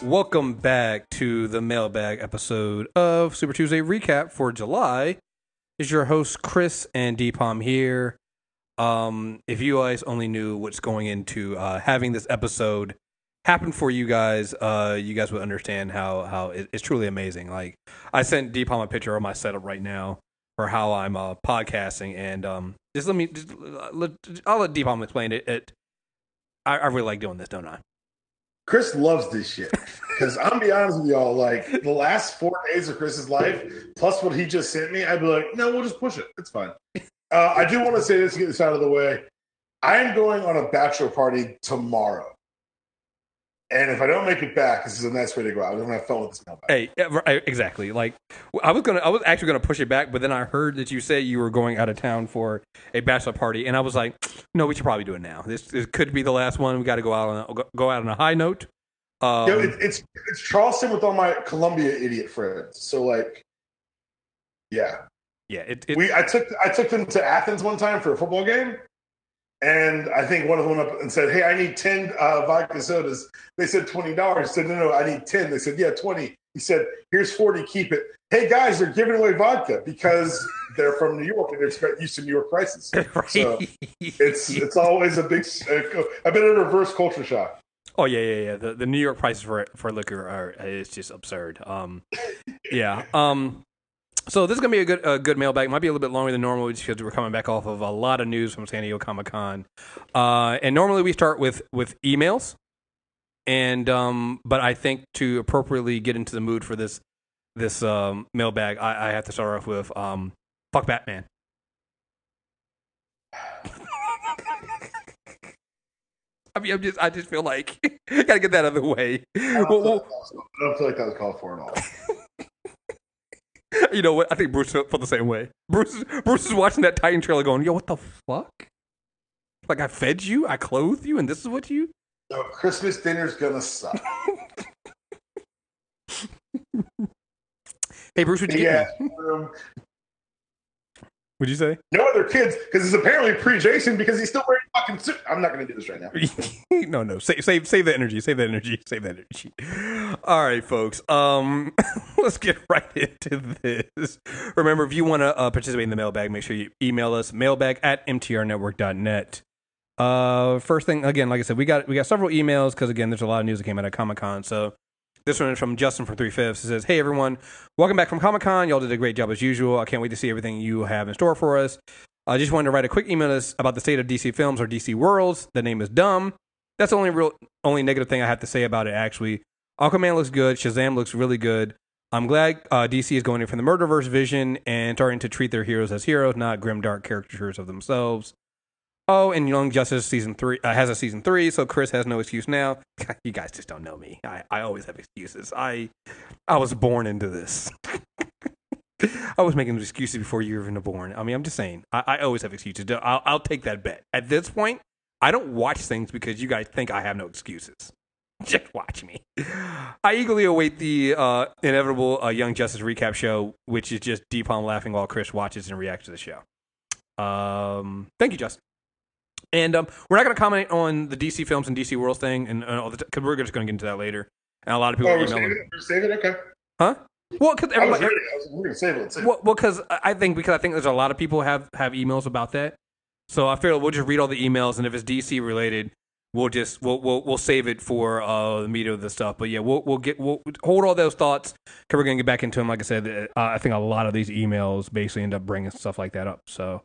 Welcome back to the mailbag episode of Super Tuesday Recap for July. It's your host Chris and Deepom here. If you guys only knew what's going into having this episode happen for you guys would understand how it's truly amazing. Like, I sent Deepom a picture of my setup right now for how I'm podcasting, and I'll let Deepom explain it. I really like doing this, don't I? Chris loves this shit. Because I'm going to be honest with y'all, like, the last 4 days of Chris's life, plus what he just sent me, I'd be like, no, we'll just push it. It's fine. I do want to say this to get this out of the way. I am going on a bachelor party tomorrow. And if I don't make it back, this is a nice way to go out. I'm going to have fun with this mailbag. Hey, exactly. Like, I was actually going to push it back, but then I heard that you say you were going out of town for a bachelor party, and I was like, no, we should probably do it now. This could be the last one. We got to go out on a high note. It's Charleston with all my Columbia idiot friends. So, like, yeah. Yeah. I took them to Athens one time for a football game. And I think one of them went up and said, hey, I need 10 vodka sodas. They said $20. I said, no, I need 10. They said, yeah, 20. He said, here's 40, keep it. Hey, guys, they're giving away vodka because they're from New York and they're used to New York prices. Right. So it's always a big I've been in a reverse culture shock. Oh, yeah. The New York prices for liquor it's just absurd. Yeah. So this is going to be a good mailbag. It might be a little bit longer than normal because we're coming back off of a lot of news from San Diego Comic-Con. And normally we start with emails. And but I think to appropriately get into the mood for this mailbag, I have to start off with fuck Batman. I mean, I just feel like gotta get that out of the way. I don't feel like that was called for at all. You know what? I think Bruce felt the same way. Bruce is watching that Titan trailer going, yo, what the fuck? Like, I fed you, I clothed you, and this is what you... No, Christmas dinner's gonna suck. Hey, Bruce, what'd you get? What'd you say? No other kids, because it's apparently pre-Jason because he's still wearing fucking suit. I'm not going to do this right now. No. Save the energy. Save that energy. All right, folks. Let's get right into this. Remember, if you want to participate in the mailbag, make sure you email us, mailbag@mtrnetwork.net. First thing, again, like I said, we got several emails because, again, there's a lot of news that came out of Comic-Con. So this one is from Justin from 3/5. It says, hey, everyone. Welcome back from Comic-Con. Y'all did a great job as usual. I can't wait to see everything you have in store for us. I just wanted to write a quick email about the state of DC films or DC Worlds. The name is dumb. That's the only negative thing I have to say about it, actually. Aquaman looks good. Shazam looks really good. I'm glad DC is going in for the Murderverse vision and starting to treat their heroes as heroes, not grim, dark caricatures of themselves. Oh, and Young Justice season 3 has a season 3, so Chris has no excuse now. You guys just don't know me. I always have excuses. I was born into this. I was making excuses before you were even born. I mean, I'm just saying. I always have excuses. I'll take that bet. At this point, I don't watch things because you guys think I have no excuses. Just watch me. I eagerly await the inevitable Young Justice recap show, which is just Deepom laughing while Chris watches and reacts to the show. Thank you, Justin. And we're not going to comment on the DC films and DC Worlds thing, and all because we're just going to get into that later. And a lot of people are emailing. Save it, okay. Huh? Well, because I was going to save it. Well, because I think there's a lot of people have emails about that. So I feel we'll just read all the emails, and if it's DC related, we'll save it for the meat of the stuff. But yeah, we'll hold all those thoughts because we're going to get back into them. Like I said, I think a lot of these emails basically end up bringing stuff like that up. So,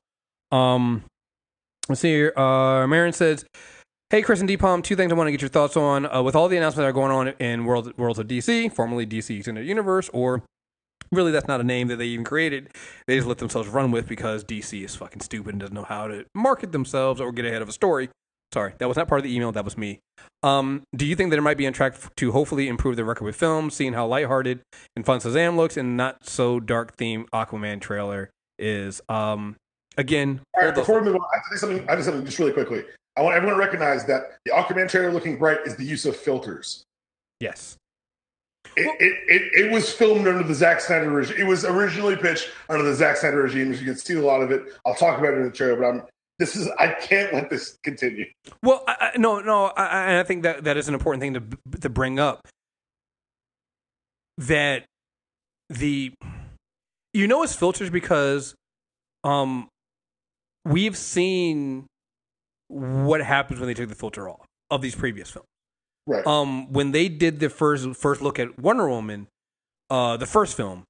let's see here. Marin says, hey, Chris and Deepom, 2 things I want to get your thoughts on. With all the announcements that are going on in Worlds of DC, formerly DC Extended Universe, or really that's not a name that they even created. They just let themselves run with because DC is fucking stupid and doesn't know how to market themselves or get ahead of a story. Sorry, that was not part of the email. That was me. Do you think that it might be on track to hopefully improve the record with films, seeing how lighthearted and fun Shazam looks and not so dark themed Aquaman trailer is? Again, all right, before we move on, I have to say something just really quickly. I want everyone to recognize that the Aquaman trailer looking bright is the use of filters. Yes. It was filmed under the Zack Snyder regime. It was originally pitched under the Zack Snyder regime, as you can see a lot of it. I'll talk about it in the trailer, but I can't let this continue. Well, no, I think that is an important thing to bring up. that it's filters because we've seen what happens when they took the filter off of these previous films. Right. When they did the first look at Wonder Woman, the first film,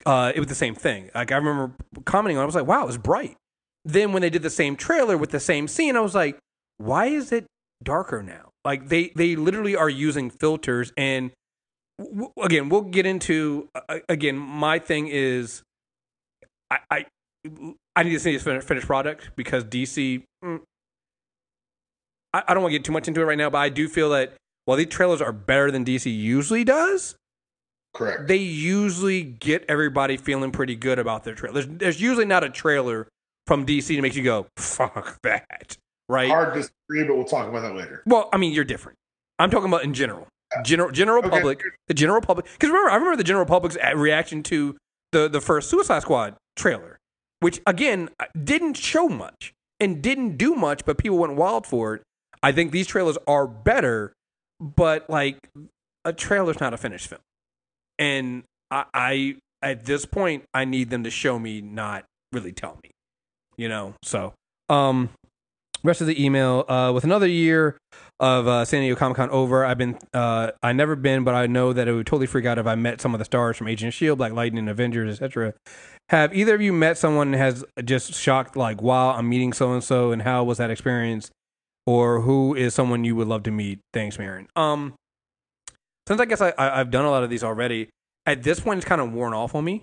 it was the same thing. Like I remember commenting on it, I was like, wow, it was bright. Then when they did the same trailer with the same scene, I was like, why is it darker now? Like they literally are using filters. And again, we'll get into, again, my thing is I need to see this finished product because DC, I don't want to get too much into it right now, but I do feel that while these trailers are better than DC usually does, correct, they usually get everybody feeling pretty good about their trailer. There's usually not a trailer from DC to make you go, fuck that, right? Hard to disagree, but we'll talk about that later. Well, I mean, you're different. I'm talking about in general. General public, the general public. Because I remember the general public's reaction to the first Suicide Squad trailer, which, again, didn't show much and didn't do much, but people went wild for it. I think these trailers are better, but, like, a trailer's not a finished film. And I at this point, I need them to show me, not really tell me. So rest of the email, with another year of San Diego Comic-Con over, I never been, but I know that it would totally freak out if I met some of the stars from Agent of S.H.I.E.L.D., Black Lightning, Avengers, etc. Have either of you met someone has just shocked, like, wow, I'm meeting so-and-so, and how was that experience? Or who is someone you would love to meet? Thanks, Marin. Since I guess I've done a lot of these already, at this point, it's kind of worn off on me.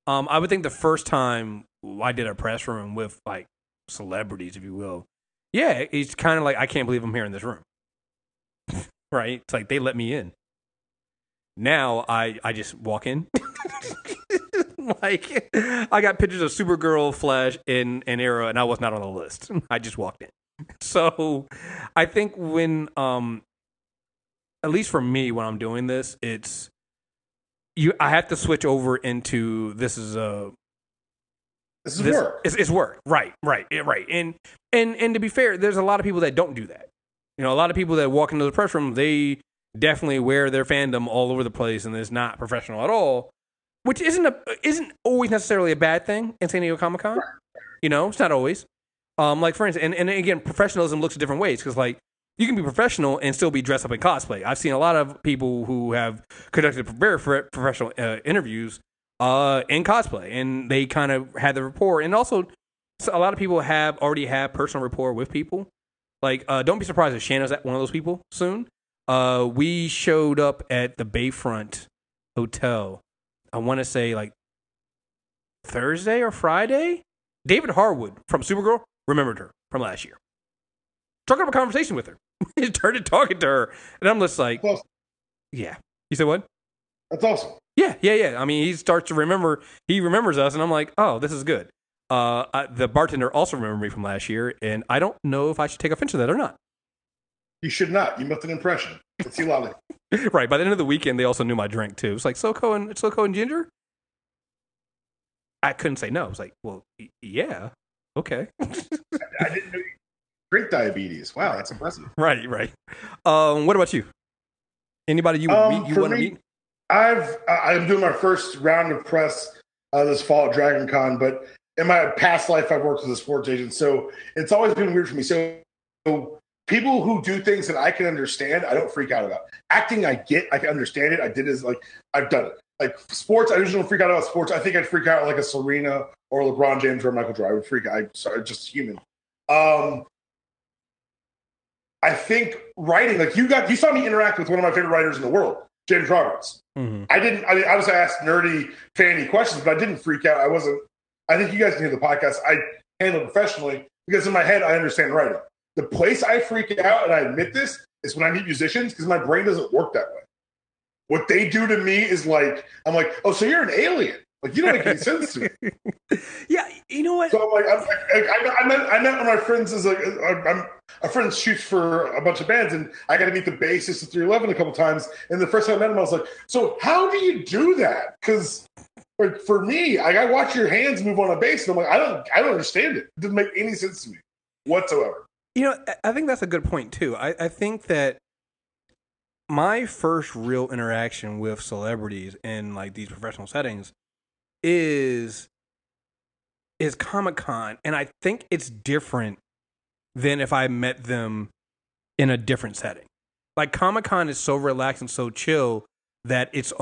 I would think the first time I did a press room with, like, celebrities, if you will, yeah, it's kind of like, I can't believe I'm here in this room. Right? It's like they let me in. Now I just walk in. Like, I got pictures of Supergirl, Flash, and Arrow, and I was not on the list. I just walked in. So I think when, at least for me, when I'm doing this, I have to switch over into this is work. It's work. Right. And to be fair, there's a lot of people that don't do that. A lot of people that walk into the press room, they definitely wear their fandom all over the place, and it's not professional at all, which isn't always necessarily a bad thing in San Diego Comic-Con. It's not always. Like, for instance, and again, professionalism looks at different ways, because, like, you can be professional and still be dressed up in cosplay. I've seen a lot of people who have conducted very professional interviews in cosplay, and they kind of had the rapport. And also, a lot of people already have personal rapport with people. Like, don't be surprised if Shanna's one of those people soon. We showed up at the Bayfront Hotel, I want to say, like, Thursday or Friday. David Harwood from Supergirl remembered her from last year. Struck up a conversation with her. He started talking to her, and I'm just like, awesome. Yeah. You said what? That's awesome. Yeah. I mean, he starts to remember. He remembers us, and I'm like, oh, this is good. The bartender also remembered me from last year, and I don't know if I should take offense to that or not. You should not. You left an impression. Let's see loudly. Right. By the end of the weekend, they also knew my drink too. It's like SoCo and ginger. I couldn't say no. I was like, well, yeah, okay. I didn't know you drink diabetes. Wow, that's impressive. Right. What about you? Anybody you want to meet? I'm doing my first round of press this fall at Dragon Con, but in my past life, I've worked as a sports agent, so it's always been weird for me. So people who do things that I can understand, I don't freak out about. Acting, I get, I can understand it. I did it, like, I've done it. Like, sports, I usually don't freak out about sports. I think I'd freak out like a Serena or LeBron James or Michael Jordan. I would freak out. I'm just human. I think writing, like, you saw me interact with one of my favorite writers in the world, James Roberts. Mm-hmm. I was asked nerdy, fanny questions, but I didn't freak out. I think you guys can hear the podcast. I handle it professionally because in my head, I understand writing. The place I freak out, and I admit this, is when I meet musicians because my brain doesn't work that way. What they do to me is like, I'm like, oh, so you're an alien. Like, you don't make any sense to me. Yeah, you know what? So I'm like, I met one of my friends. A friend shoots for a bunch of bands, and I got to meet the bassist of 311 a couple times. And the first time I met him, I was like, so how do you do that? Because for me, I watch your hands move on a bass, and I'm like, I don't understand it. It doesn't make any sense to me whatsoever. I think that's a good point too. I think that my first real interaction with celebrities in like these professional settings is Comic-Con, and I think it's different than if I met them in a different setting. Like Comic-Con is so relaxed and so chill that it's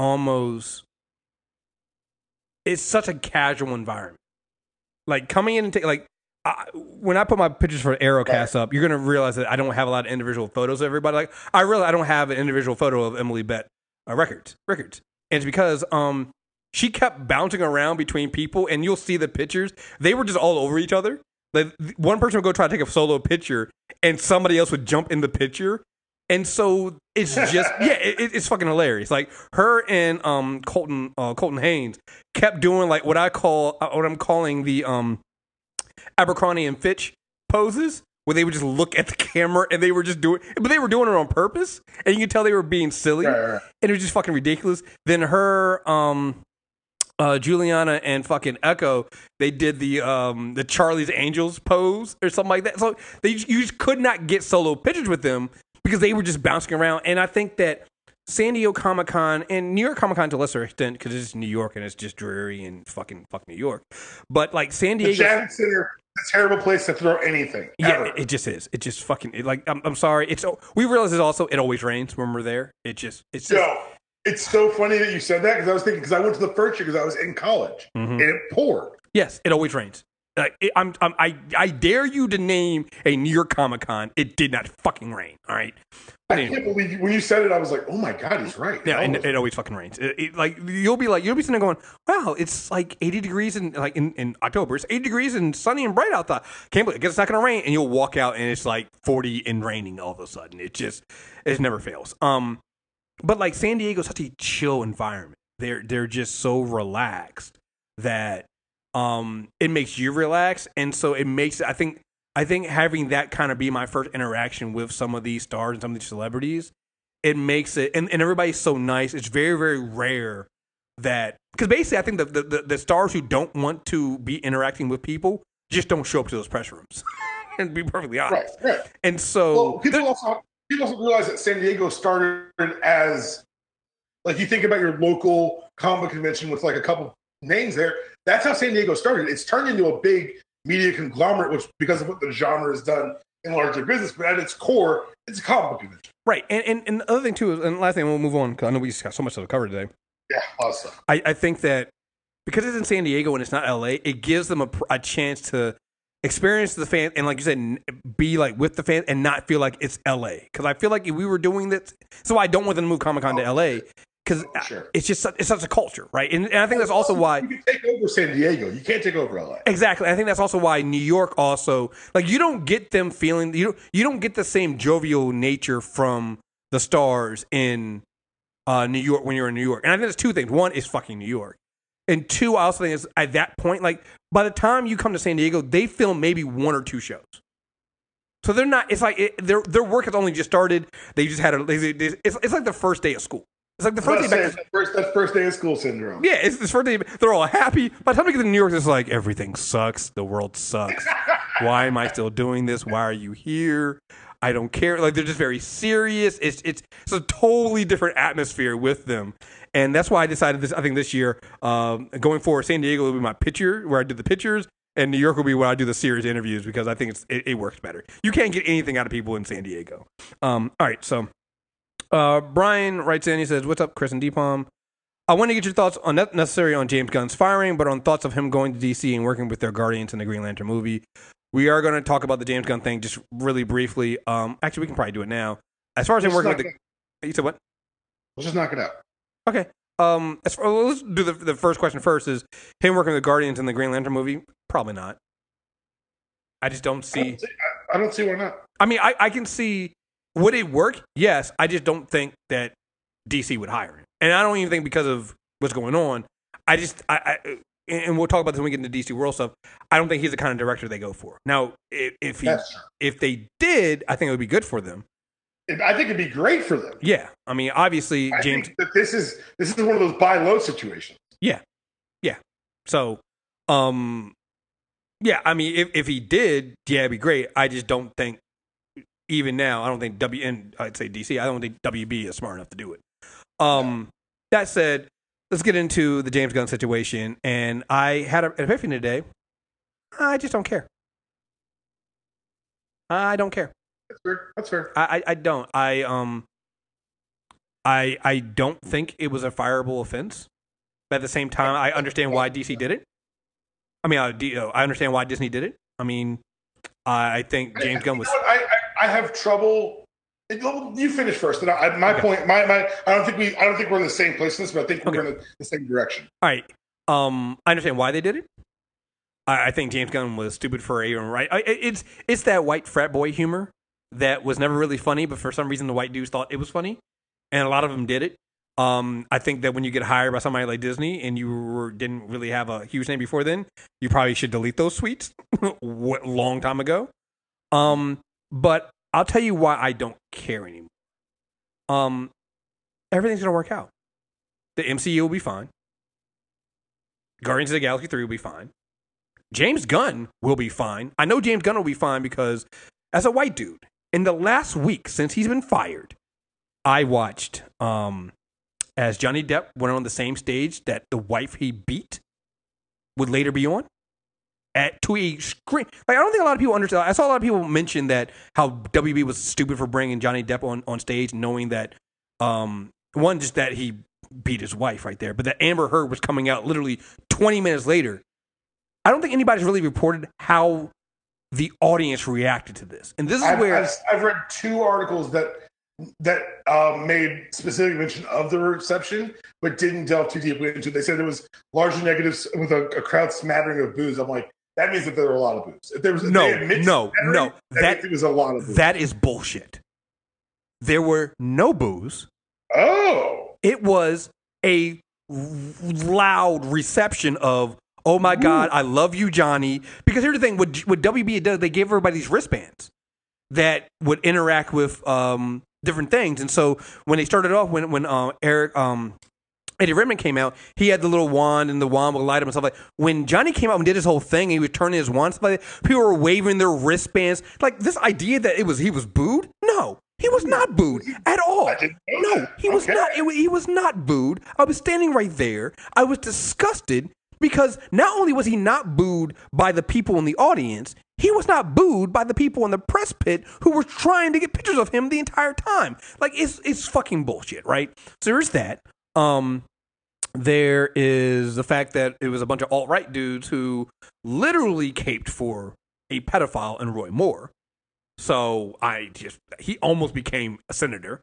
such a casual environment. Like coming in and when I put my pictures for Aerocast up, you're gonna realize that I don't have a lot of individual photos of everybody. Like I realize I don't have an individual photo of Emily Bett records, and it's because she kept bouncing around between people, and you'll see the pictures. They were just all over each other. Like one person would go try to take a solo picture, and somebody else would jump in the picture, and so it's just it's fucking hilarious. Like her and Colton Haynes kept doing like what I'm calling the Abercrombie and Fitch poses, where they would just look at the camera and they were just doing it on purpose, and you could tell they were being silly, and it was just fucking ridiculous. Then her Juliana and fucking Echo, they did the Charlie's Angels pose or something like that. So you just could not get solo pictures with them because they were just bouncing around. And I think that San Diego Comic-Con and New York Comic-Con to a lesser extent, because it's New York and it's just dreary and fuck New York. But like San Diego, the Javits Center, a terrible place to throw anything. Ever. Yeah, it just is. It just fucking I'm sorry. We realize it always rains when we're there. It's so funny that you said that because I was thinking because I went to the first year because I was in college and it poured. Yes, it always rains. I dare you to name a New York Comic-Con. It did not fucking rain. All right. But I can't believe when you said it. I was like, oh my god, he's right. Yeah, it always fucking rains. You'll be sitting there going, wow, it's like 80 degrees in October. It's 80 degrees and sunny and bright out there. Can't believe it's not going to rain. And you'll walk out and it's like 40 and raining all of a sudden. It never fails. But like San Diego is such a chill environment. They're just so relaxed that it makes you relax, and so it makes I think having that kind of be my first interaction with some of these stars and some of these celebrities, it makes it and everybody's so nice. It's very, very rare that because basically I think the stars who don't want to be interacting with people just don't show up to those press rooms. And to be perfectly honest, right. And so people also realize that San Diego started as like you think about your local comic convention with like a couple names there. That's how San Diego started. It's turned into a big media conglomerate, which because of what the genre has done in larger business, but at its core, it's a comic book convention. Right. And the other thing too, and last thing, we'll move on because I know we just got so much to cover today. Yeah, a lot of stuff. I think that because it's in San Diego and it's not LA, it gives them a chance to experience the fan and like you said, be like with the fans and not feel like it's LA. Because I feel like if we were doing this, so I don't want them to move Comic-Con to LA. Because it's such a culture, right? And I think that's also why you can take over San Diego. You can't take over LA. Exactly. I think that's also why New York also like you don't get them feeling you don't get the same jovial nature from the stars in New York when you're in New York. And I think there's two things. One is fucking New York, and two, I also think is at that point, like by the time you come to San Diego, they film maybe one or two shows. So they're not. It's like their work has only just started. They just had it's like the first day of school. It's like the first day back. That first day of school syndrome. Yeah, it's the first day. They're all happy. By the time we get to New York, it's like everything sucks. The world sucks. Why am I still doing this? Why are you here? I don't care. Like they're just very serious. It's a totally different atmosphere with them, and that's why I decided this. I think this year, going forward, San Diego will be my picture where I do the pictures, and New York will be where I do the serious interviews because I think it works better. You can't get anything out of people in San Diego. All right, so. Brian writes in, he says, what's up, Chris and Deepalm? I want to get your thoughts on not necessarily on James Gunn's firing, but on thoughts of him going to DC and working with their Guardians in the Green Lantern movie. We are going to talk about the James Gunn thing just really briefly. Actually, we can probably do it now. As far as him working with you said what? Let's just knock it out. Okay. Let's do the first question first. Is him working with the Guardians in the Green Lantern movie? Probably not. I just don't see. I don't see why not. I mean, I can see. Would it work? Yes. I just don't think that DC would hire him. And I don't even think because of what's going on. And we'll talk about this when we get into DC World stuff. I don't think he's the kind of director they go for. Now, if they did, I think it would be good for them. I think it'd be great for them. Yeah. I mean, obviously, James. Think that this is one of those buy low situations. Yeah. Yeah. So, yeah, I mean, if he did, yeah, it'd be great. I just don't think even now, I don't think I'd say DC, I don't think WB is smart enough to do it. That said, let's get into the James Gunn situation. And I had an epiphany today. I just don't care. I don't care. That's fair. I don't. I don't think it was a fireable offense. But at the same time, I understand why DC did it. I mean, I understand why Disney did it. I mean, I think James Gunn was. I have trouble. You finish first. And my point. I don't think we're in the same place in this, but I think we're in the same direction. All right. I understand why they did it. I think James Gunn was stupid for Aaron Wright. It's that white frat boy humor that was never really funny, but for some reason the white dudes thought it was funny, and a lot of them did it. I think that when you get hired by somebody like Disney and you didn't really have a huge name before then, you probably should delete those tweets long time ago. But I'll tell you why I don't care anymore. Everything's gonna work out. The MCU will be fine. Guardians of the Galaxy 3 will be fine. James Gunn will be fine. I know James Gunn will be fine because as a white dude, in the last week since he's been fired, I watched as Johnny Depp went on the same stage that the wife he beat would later be on to a screen. Like, I don't think a lot of people understand. I saw a lot of people mention that how WB was stupid for bringing Johnny Depp on stage, knowing that one, just that he beat his wife right there, but that Amber Heard was coming out literally 20 minutes later. I don't think anybody's really reported how the audience reacted to this. And this is where I've read 2 articles that made specific mention of the reception, but didn't delve too deeply into it. They said it was largely negatives with a crowd smattering of boos. I'm like, that means that there were a lot of boos. If there was no, that was a lot of boos. That is bullshit. There were no boos. Oh, it was a loud reception of, oh my God, I love you, Johnny. Because here's the thing, what WB does, they gave everybody these wristbands that would interact with different things. And so when they started off, when Eddie Redmayne came out, he had the little wand, and the wand would light up and stuff like that. When Johnny came out and did his whole thing, and he would turn his wand, stuff like that, people were waving their wristbands. Like, this idea that he was booed? No. He was not booed at all. No, he was not. He was not booed. I was standing right there. I was disgusted because not only was he not booed by the people in the audience, he was not booed by the people in the press pit who were trying to get pictures of him the entire time. Like, it's fucking bullshit, right? So there's that. There is the fact that it was a bunch of alt-right dudes who literally caped for a pedophile in Roy Moore. So he almost became a senator.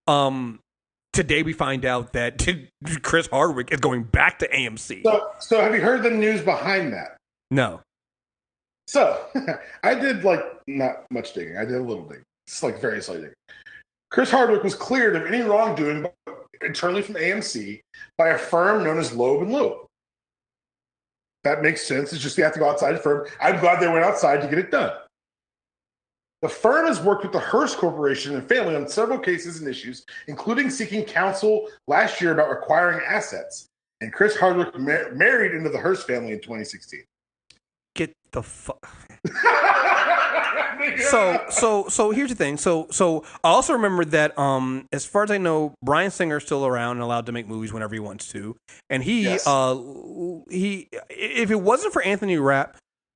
Today we find out that Chris Hardwick is going back to AMC. So have you heard the news behind that? No. So I did not much digging. I did a little digging. It's very slight digging. Chris Hardwick was cleared of any wrongdoing internally from AMC by a firm known as Loeb & Loeb. That makes sense. It's just you have to go outside the firm. I'm glad they went outside to get it done. The firm has worked with the Hearst Corporation and family on several cases and issues, including seeking counsel last year about acquiring assets. And Chris Hardwick married into the Hearst family in 2016. Get the fuck. So here's the thing. So I also remember that as far as I know, Bryan Singer's still around and allowed to make movies whenever he wants to. And he if it wasn't for Anthony Rapp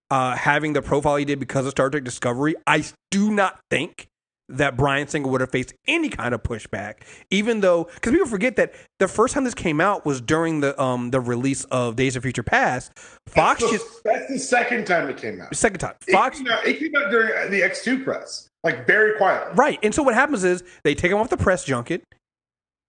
having the profile he did because of Star Trek Discovery, I do not think that Bryan Singer would have faced any kind of pushback, even though, because people forget that the first time this came out was during the release of Days of Future Past. Fox that's the second time it came out. Second time. Fox. It came out during the X2 press, very quietly. Right. And so what happens is they take him off the press junket.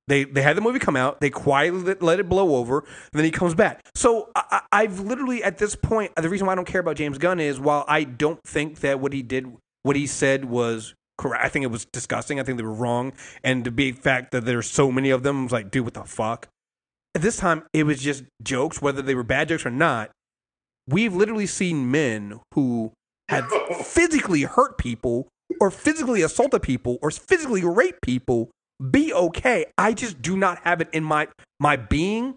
They had the movie come out. They quietly let it blow over. And then he comes back. So I've literally, at this point, the reason why I don't care about James Gunn is while I don't think that what he said was correct. I think it was disgusting. I think they were wrong. And the big fact that there's so many of them, I was like, dude, what the fuck? At this time, it was just jokes, whether they were bad jokes or not. We've literally seen men who had physically hurt people or physically assaulted people or physically raped people be okay. I just do not have it in my being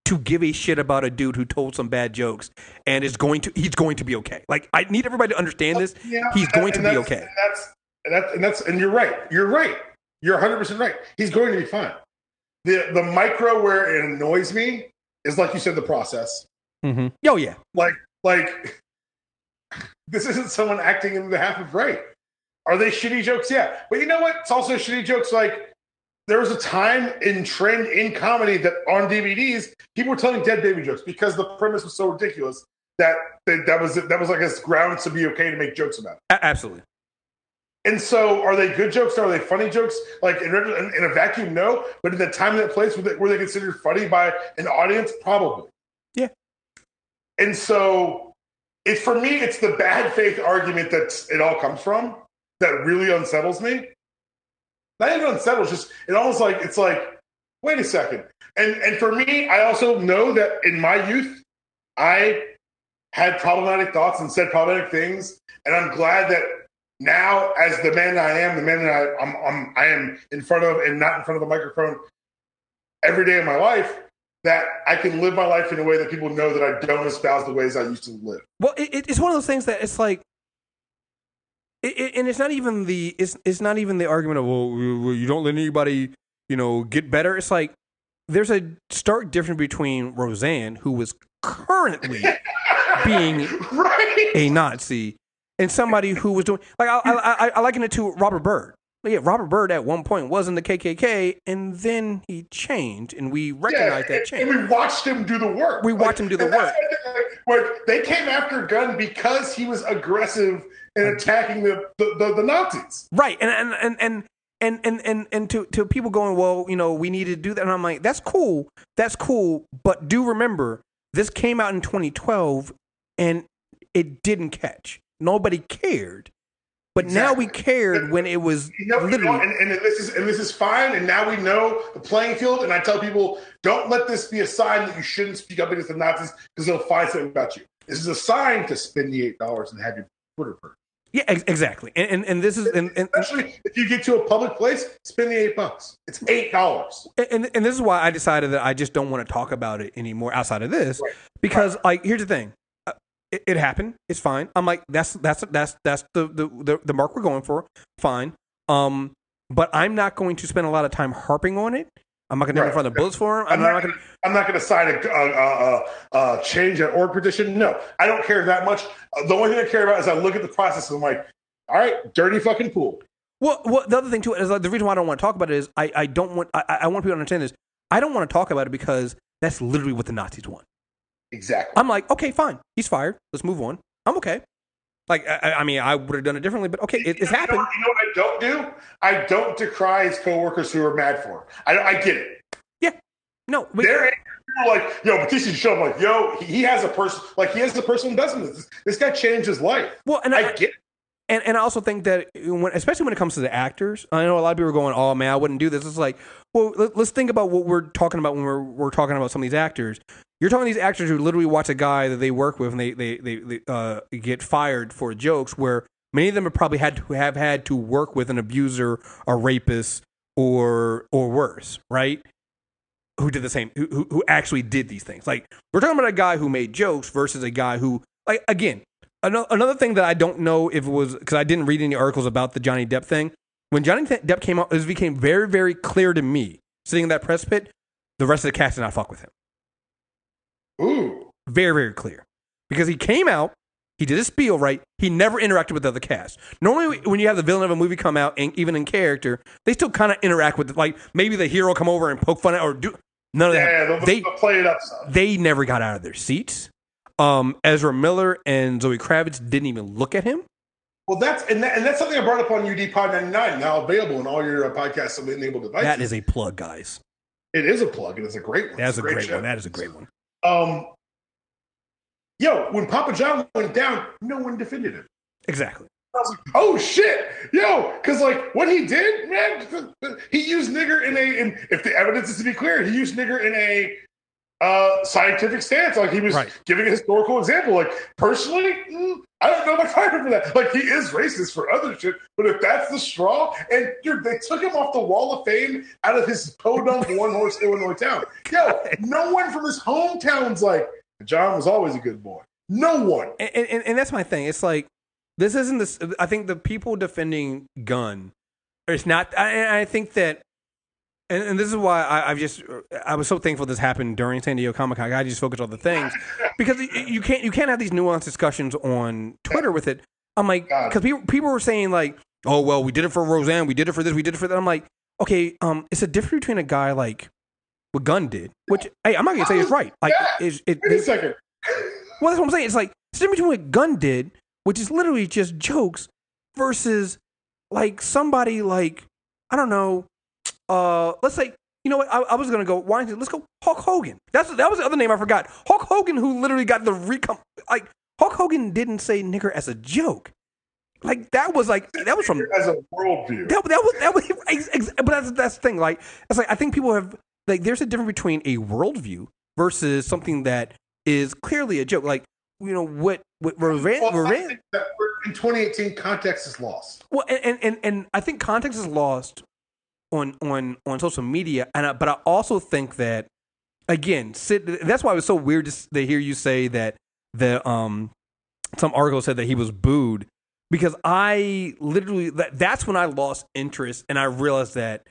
to give a shit about a dude who told some bad jokes and he's going to be okay. Like, I need everybody to understand this. Yeah, he's going to be okay. And you're right. You're right. You're 100% right. He's going to be fine. The micro where it annoys me is, like you said, the process. Mm-hmm. Oh yeah. Like this isn't someone acting in behalf of right. Are they shitty jokes? Yeah. But you know what? It's also shitty jokes. Like, there was a time in trend in comedy that on DVDs, people were telling dead baby jokes because the premise was so ridiculous that was like a grounds to be okay to make jokes about it. Absolutely. And so, are they good jokes? Are they funny jokes? Like, in a vacuum, no. But in the time and that place, were they considered funny by an audience? Probably. Yeah. And so, for me, it's the bad faith argument that it all comes from that really unsettles me. Not even unsettles, just it almost like it's like, wait a second. And for me, I also know that in my youth, I had problematic thoughts and said problematic things, and I'm glad that now, as the man I am, the man that I am in front of and not in front of a microphone every day of my life, that I can live my life in a way that people know that I don't espouse the ways I used to live. Well, it's one of those things that it's like, and it's not even the argument of, well, you don't let anybody, get better. It's like there's a stark difference between Roseanne, who was currently being a Nazi, and somebody who was doing, like, I liken it to Robert Byrd. Yeah, Robert Byrd at one point was in the KKK, and then he changed, and we recognized that change. And we watched him do the work. Like, they came after Gunn because he was aggressive in attacking the Nazis. Right, and to people going, well, we need to do that, and I'm like, that's cool, but do remember, this came out in 2012, and it didn't catch. Nobody cared. But exactly. Now we cared when it was literally. And this is fine. And now we know the playing field. And I tell people, don't let this be a sign that you shouldn't speak up against the Nazis because they'll find something about you. This is a sign to spend the $8 and have your Twitter purge. Yeah, exactly. And this is especially if you get to a public place, spend the $8. It's $8. And this is why I decided that I just don't want to talk about it anymore outside of this, right. Because like, here's the thing. It happened. It's fine. I'm like, that's the mark we're going for. Fine. But I'm not going to spend a lot of time harping on it. I'm not going to front the bullets for him. I'm not going to sign a change at org petition. No, I don't care that much. The only thing I care about is I look at the process and I'm like, all right, dirty fucking pool. Well, the other thing too is, like, the reason why I don't want to talk about it is I want people to understand this. I don't want to talk about it because that's literally what the Nazis want. Exactly. I'm like, okay, fine. He's fired. Let's move on. I'm okay. Like, I mean, I would have done it differently, but okay, it's happened. You know what I don't do? I don't decry his coworkers who are mad for him. I get it. Yeah. No. They're like, yo, but this is show. I'm like, yo, he has a person. Like, he has the person who doesn't. This guy changed his life. Well, and I get it. And I also think that, especially when it comes to the actors, I know a lot of people are going, oh, man, I wouldn't do this. It's like, well, let's think about what we're talking about when we're talking about some of these actors. You're talking these actors who literally watch a guy that they work with and they get fired for jokes, where many of them have probably had to work with an abuser, a rapist, or worse, right? Who did the same, who actually did these things. Like, we're talking about a guy who made jokes versus a guy who, like, again, another thing that I don't know if it was, because I didn't read any articles about the Johnny Depp thing. When Johnny Depp came out, it became very, very clear to me, sitting in that press pit, the rest of the cast did not fuck with him. Ooh. Very, very clear. Because he came out, he did his spiel right, he never interacted with the other cast. Normally, when you have the villain of a movie come out, and even in character, they still kind of interact with it. Like, maybe the hero come over and poke fun at, or do none of that. Yeah, they'll play it up some. They never got out of their seats. Ezra Miller and Zoe Kravitz didn't even look at him. Well, that's something I brought up on UD Pod 99, now available in all your podcasts enabled devices. That is a plug, guys. It is a plug, and it's a great one. That's a great one. That is a great one. When Papa John went down, no one defended him. Exactly. I was like, oh shit, because like what he did, man, he used nigger in if the evidence is to be clear, he used nigger in a scientific stance. Like, he was giving a historical example. Like, personally, I don't know my fighter for that. Like, he is racist for other shit, but if that's the straw, and dude, they took him off the Wall of Fame out of his podunk one-horse Illinois town. Yo, no one from his hometown's like, John was always a good boy. No one. And that's my thing. It's like, this isn't this. I think the people defending Gunn, it's not. I think that, and this is why I was so thankful this happened during San Diego Comic-Con. I just focused on the things because you can't have these nuanced discussions on Twitter with it. I'm like, because people were saying like, oh well, we did it for Roseanne, we did it for this, we did it for that. I'm like, okay, it's a difference between a guy like what Gunn did, which hey, I'm not gonna say it's right. Like, wait a second. Well, that's what I'm saying. It's like it's the difference between what Gunn did, which is literally just jokes, versus like somebody like I don't know. Let's say you know what I was gonna go. Let's go Hulk Hogan. That was the other name I forgot. Hulk Hogan, who literally got the like Hulk Hogan didn't say nigger as a joke. Like that was from as a worldview. That was but that's the thing. Like it's like I think people have like there's a difference between a worldview versus something that is clearly a joke. Like you know what I think that in 2018 context is lost. Well, and I think context is lost on social media, but I also think that again, that's why it was so weird to hear you say that some article said that he was booed. Because I literally, that's when I lost interest and I realized that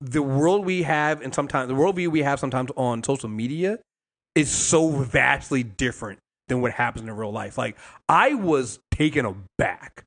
the world we have and sometimes the worldview we have sometimes on social media is so vastly different than what happens in real life. Like I was taken aback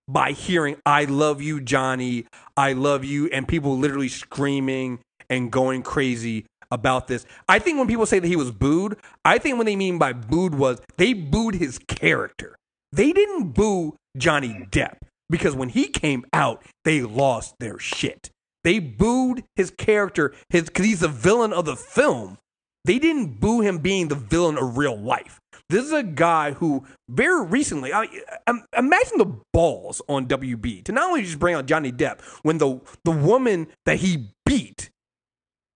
by hearing, I love you, Johnny, I love you, and people literally screaming and going crazy about this. I think when people say that he was booed, I think what they mean by booed was they booed his character. They didn't boo Johnny Depp because when he came out, they lost their shit. They booed his character because he's the villain of the film. They didn't boo him being the villain of real life. This is a guy who very recently, imagine the balls on WB to not only just bring out Johnny Depp when the woman that he beat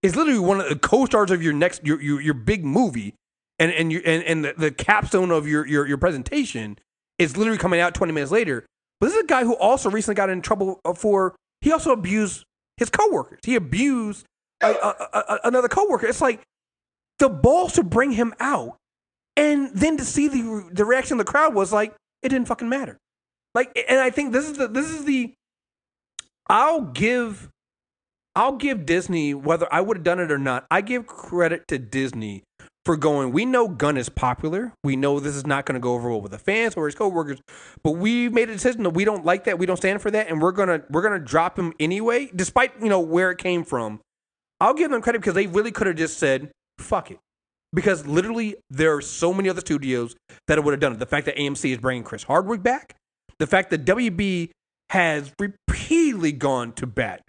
is literally one of the co-stars of your next your big movie and the capstone of your presentation. It's literally coming out 20 minutes later. But this is a guy who also recently got in trouble he also abused his coworkers. He abused another coworker. It's like the balls to bring him out. And then to see the reaction of the crowd was like, it didn't fucking matter. Like, and I think this is the I'll give Disney, whether I would have done it or not, I give credit to Disney for going, we know Gunn is popular. We know this is not going to go over well with the fans or his coworkers, but we made a decision that we don't like that. We don't stand for that. And we're going to drop him anyway, despite, where it came from. I'll give them credit because they really could have just said, fuck it. Because literally there are so many other studios that would have done it. The fact that AMC is bringing Chris Hardwick back, the fact that WB has repeatedly gone to bat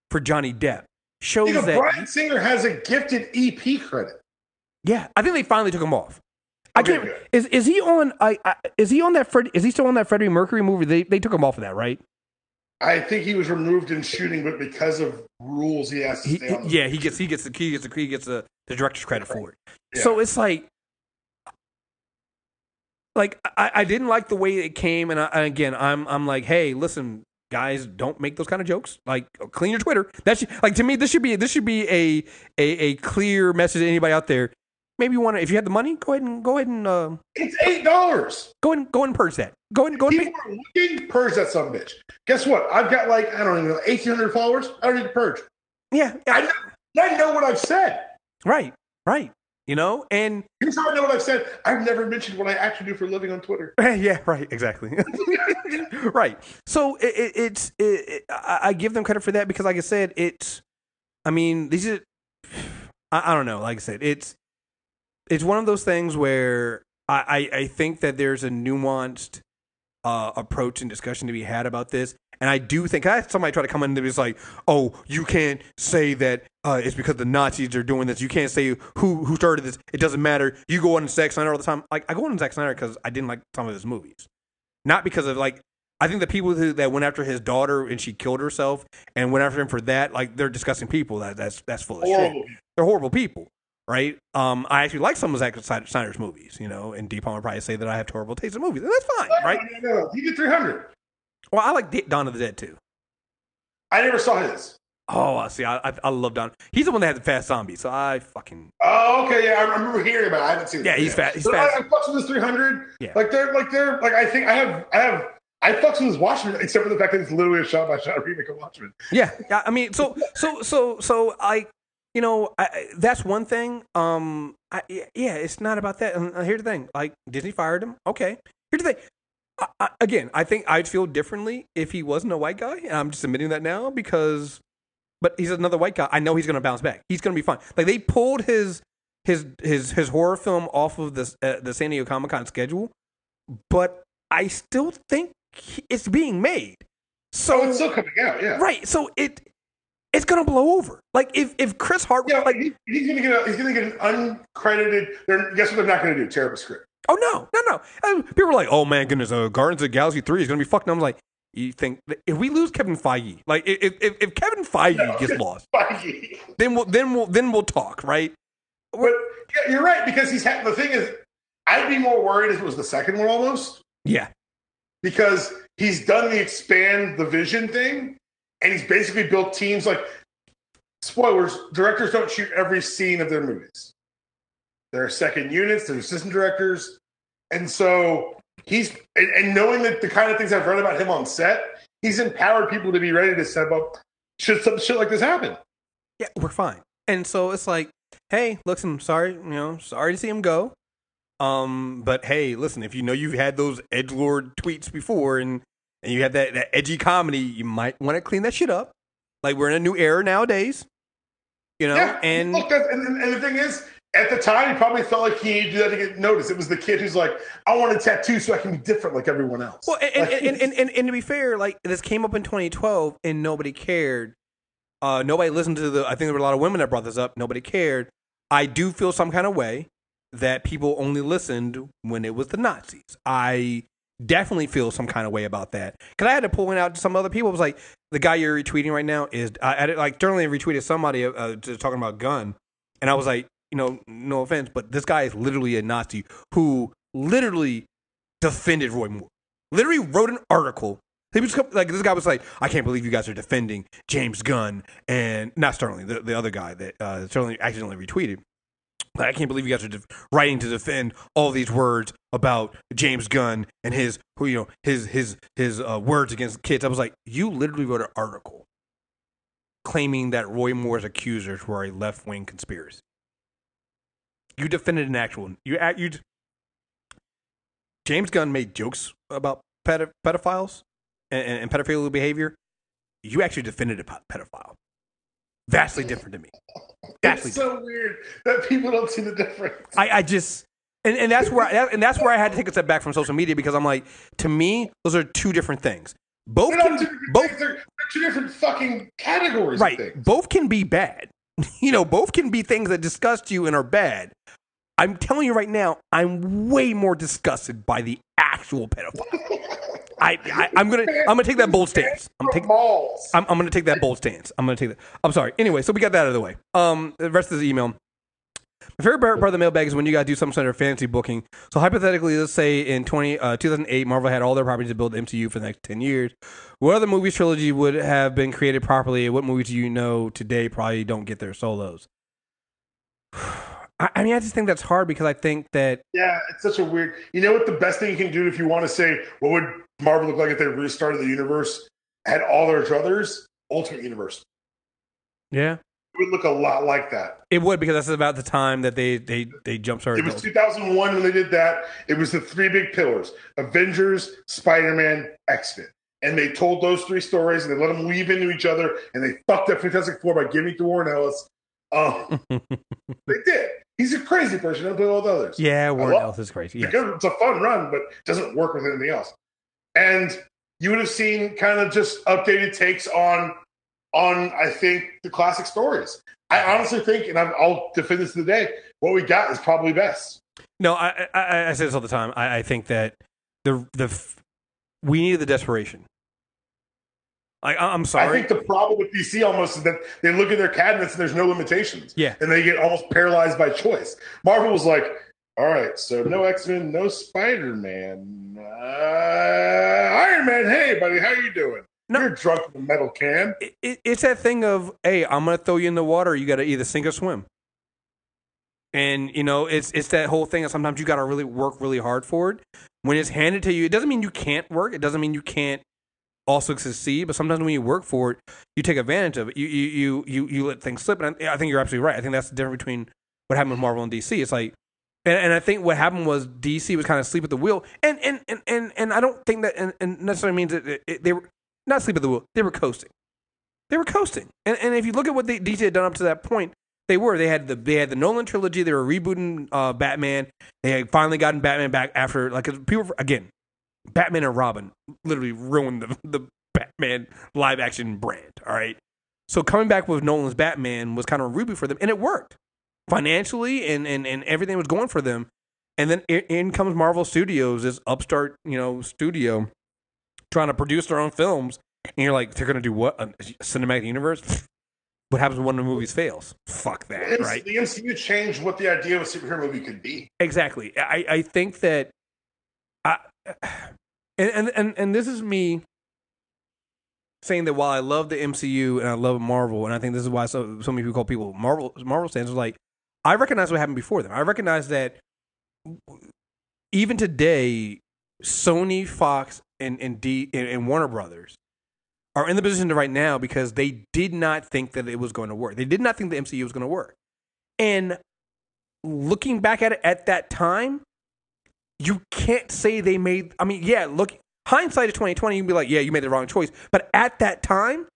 for Johnny Depp shows that Bryan Singer has a gifted EP credit. Yeah, I think they finally took him off. Is he on? Is he on that? Is he still on that Freddie Mercury movie? They took him off of that, right? I think he was removed in shooting, but because of rules, he has to stay on. Yeah, he gets the director's credit for it. Yeah. So it's like I didn't like the way it came, and I'm like, hey, listen, guys, don't make those kind of jokes. Like, clean your Twitter. To me, this should be a clear message to anybody out there. Maybe you want to, if you have the money, go ahead and. It's $8. Go ahead and purge that. Go ahead and purge that son of a bitch. Guess what? I've got 1,800 followers. I don't need to purge. Yeah. I know what I've said. Right. And here's how I know what I've said. I've never mentioned what I actually do for a living on Twitter. Yeah, right, exactly. Right. So I give them credit for that because, like I said, I don't know. Like I said, it's one of those things where I think that there's a nuanced approach and discussion to be had about this. And I do think I had somebody try to come in and be like, oh, you can't say that it's because the Nazis are doing this. You can't say who started this. It doesn't matter. You go on Zack Snyder all the time. Like, I go on Zack Snyder because I didn't like some of his movies. Not because of, I think the people that went after his daughter and she killed herself and went after him for that, they're disgusting people. That's full of shit. They're horrible people. Right? I actually like some of Zack Snyder's movies, and Deep Palmer probably say that I have horrible taste in movies. And that's fine, right? No. He did 300. Well, I like Dawn of the Dead, too. I never saw his. Oh, I see. I love Don. He's the one that had the fast zombie, so I fucking. Oh, okay, yeah, I remember hearing about it. I haven't seen it. Yeah, he's fast. He's but fast. I fucks with his 300. Yeah. I think I fucks with his Watchmen, except for the fact that it's literally a shot-by-shot remake of Watchmen. Yeah, I mean, so I, that's one thing. It's not about that. And here's the thing: like Disney fired him. Okay, here's the thing. Again, I think I'd feel differently if he wasn't a white guy, and I'm just admitting that now because. But he's another white guy. I know he's going to bounce back. He's going to be fine. Like they pulled his horror film off of the San Diego Comic-Con schedule, but I still think it's being made. So it's still coming out, yeah. Right. So it's going to blow over. Like if Chris Hart, he's going to get an uncredited. Guess what they're not going to do? Tear up a script. Oh no. People are like, oh man, goodness, Guardians of the Galaxy 3 is going to be fucked. And I'm like. You think if we lose Kevin Feige, like if Kevin Feige gets lost, then we'll talk, right? But yeah, you're right because the thing is, I'd be more worried if it was the second one almost. Yeah, because he's done the expand the vision thing, and he's basically built teams like spoilers. Directors don't shoot every scene of their movies. There are second units, there's assistant directors, and so. He's and knowing that the kind of things I've read about him on set, he's empowered people to be ready to step up should some shit like this happen. Yeah, we're fine. And so it's like, hey, listen, I'm sorry, sorry to see him go. But hey, listen, if you've had those edgelord tweets before and you have that edgy comedy, you might want to clean that shit up. Like we're in a new era nowadays, Yeah, and look, and the thing is. At the time, he probably felt like he needed to do that to get noticed. It was the kid who's like, I want a tattoo so I can be different like everyone else. Well, and to be fair, like this came up in 2012 and nobody cared. Nobody listened to I think there were a lot of women that brought this up. Nobody cared. I do feel some kind of way that people only listened when it was the Nazis. I definitely feel some kind of way about that. Because I had to point out to some other people. It was like, the guy you're retweeting right now is, Sterling retweeted somebody talking about Gunn. And I was like, no offense, but this guy is literally a Nazi who literally defended Roy Moore. Literally wrote an article. He was like, this guy was like, I can't believe you guys are defending James Gunn and not Sterling, the other guy that Sterling accidentally retweeted. Like, I can't believe you guys are writing to defend all these words about James Gunn and his words against kids. I was like, you literally wrote an article claiming that Roy Moore's accusers were a left-wing conspiracy. You defended an actual. James Gunn made jokes about pedophiles and pedophilic behavior. You actually defended a pedophile. Vastly different to me. It's so weird that people don't see the difference. I just and that's where I had to take a step back from social media because I'm like, to me, those are two different things. They're two different fucking categories. Right. Of things. Both can be bad. Both can be things that disgust you and are bad. I'm telling you right now, I'm way more disgusted by the actual pedophile. I'm gonna take that bold stance. I'm gonna take that bold stance. I'm sorry. Anyway, so we got that out of the way. The rest of the email. My favorite part of the mailbag is when you guys do some sort of fantasy booking. So hypothetically, let's say in 2008, Marvel had all their properties to build the MCU for the next 10 years. What other movies trilogy would have been created properly? What movies do you know today probably don't get their solos? I just think that's hard because I think that... Yeah, it's such a weird... You know what the best thing you can do if you want to say, what would Marvel look like if they restarted the universe, had all their druthers? Ultimate Universe. Yeah. It would look a lot like that. It would, because that's about the time that they jump-started. It was 2001 when they did that. It was the three big pillars. Avengers, Spider-Man, X-Men. And they told those three stories, and they let them weave into each other, and they fucked up Fantastic Four by giving it to Warren Ellis. They did. He's a crazy person. I'll play all the others. Yeah, Warren Ellis is crazy. Yeah. It's a fun run, but it doesn't work with anything else. And you would have seen kind of just updated takes on I think, the classic stories. I honestly think, and I'll defend this today, what we got is probably best. No, I say this all the time. I think that we needed the desperation. I'm sorry. I think the problem with DC almost is that they look at their cabinets and there's no limitations. Yeah. And they get almost paralyzed by choice. Marvel was like, all right, so no X-Men, no Spider-Man. Iron Man, hey, buddy, how you doing? No. You're drunk in a metal can. It's that thing of, hey, I'm gonna throw you in the water. You got to either sink or swim. And it's that whole thing. Sometimes you got to really work really hard for it. When it's handed to you, it doesn't mean you can't work. It doesn't mean you can't also succeed. But sometimes when you work for it, you take advantage of it. You let things slip. And I think you're absolutely right. I think that's the difference between what happened with Marvel and DC. It's like, and I think what happened was DC was kind of asleep at the wheel. And I don't think that and necessarily means that they were not asleep at the wheel. They were coasting. They were coasting. And if you look at what DC had done up to that point, they had the Nolan trilogy. They were rebooting Batman. They had finally gotten Batman back after, like, people, again, Batman and Robin literally ruined the Batman live action brand. All right, so coming back with Nolan's Batman was kind of a reboot for them, and it worked financially, and everything was going for them. And then in comes Marvel Studios, this upstart studio, trying to produce their own films, and you're like, they're gonna do what? A cinematic universe? What happens when one of the movies fails? Fuck that, right? The MCU changed what the idea of a superhero movie could be. Exactly. I think that, and this is me saying that while I love the MCU and I love Marvel, and I think this is why so many people call people Marvel fans, is like, I recognize what happened before them. I recognize that even today, Sony, Fox, and Warner Brothers are in the position right now because they did not think that it was going to work. They did not think the MCU was going to work. And looking back at it at that time, you can't say they made. I mean, yeah, look, hindsight is 2020. You can be like, yeah, you made the wrong choice. But at that time,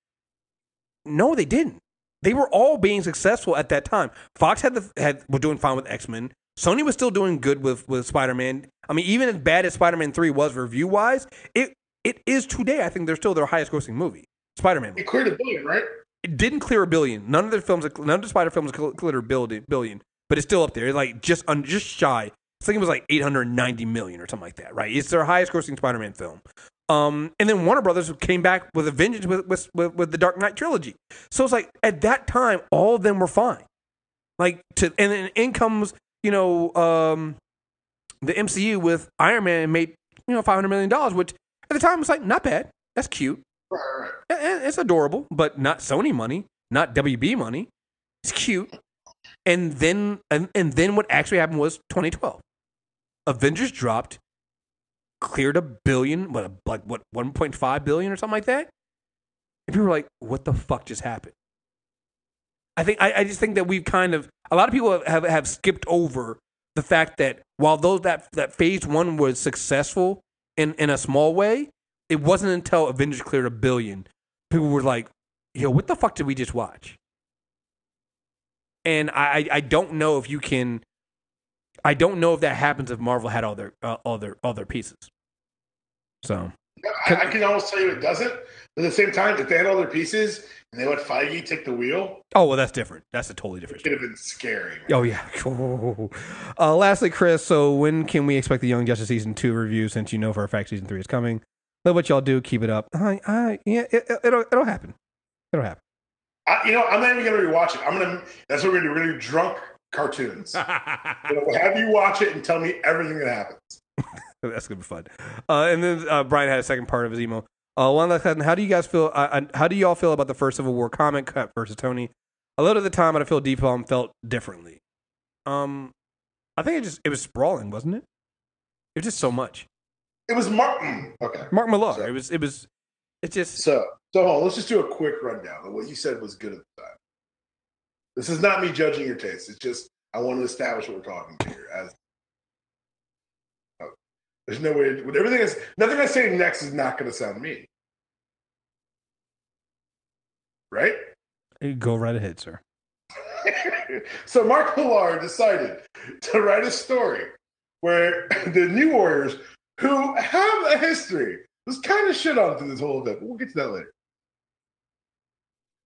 no, they didn't. They were all being successful at that time. Fox were doing fine with X-Men. Sony was still doing good with Spider-Man. I mean, even as bad as Spider-Man 3 was review wise, it is today. I think they're still their highest grossing movie, Spider-Man. It cleared $1 billion, right? It didn't clear $1 billion. None of the Spider films cleared $1 billion, but it's still up there. It's like just shy. I think it was like $890 million or something like that, right? It's their highest grossing Spider-Man film. And then Warner Brothers came back with a vengeance with the Dark Knight trilogy. So it's like at that time, all of them were fine. Like and then in comes the MCU with Iron Man made $500 million, which at the time was like not bad. That's cute. Right. And it's adorable, but not Sony money, not WB money. It's cute. And then what actually happened was 2012. Avengers dropped, cleared $1 billion, what 1.5 billion or something like that. And people were like, "What the fuck just happened?" I just think that we've kind of, a lot of people have skipped over the fact that while that phase one was successful in a small way, it wasn't until Avengers cleared $1 billion people were like, "Yo, what the fuck did we just watch?" And I don't know if you can. I don't know if that happens if Marvel had all their pieces. So I can almost tell you it doesn't. But at the same time, if they had all their pieces and they let Feige take the wheel, oh well, that's different. That's a totally different. It could have been scary. Man. Oh yeah. Lastly, Chris. So when can we expect the Young Justice season 2 review? Since you know for a fact season 3 is coming. Love what y'all do. Keep it up. Yeah, it'll happen. It'll happen. I'm not even gonna rewatch it. That's what we're gonna do. We're gonna do drunk cartoons. We'll have you watch it and tell me everything that happens. That's gonna be fun. And then Brian had a second part of his email. One last question: how do you guys feel? How do y'all feel about the first Civil War comic cut versus Tony? I loved it at the time, but I feel Deep Palm felt differently. I think it was sprawling, wasn't it? It was just so much. It was Mark. Okay, Mark Millar. So, It's just so. Hold on, let's just do a quick rundown of what you said was good at the time. This is not me judging your taste. It's just I want to establish what we're talking to here. There's no way. Nothing I say next is not going to sound mean, right? Go right ahead, sir. So Mark Millar decided to write a story where the New Warriors, who have a history, was kind of shit on through this whole event. But we'll get to that later.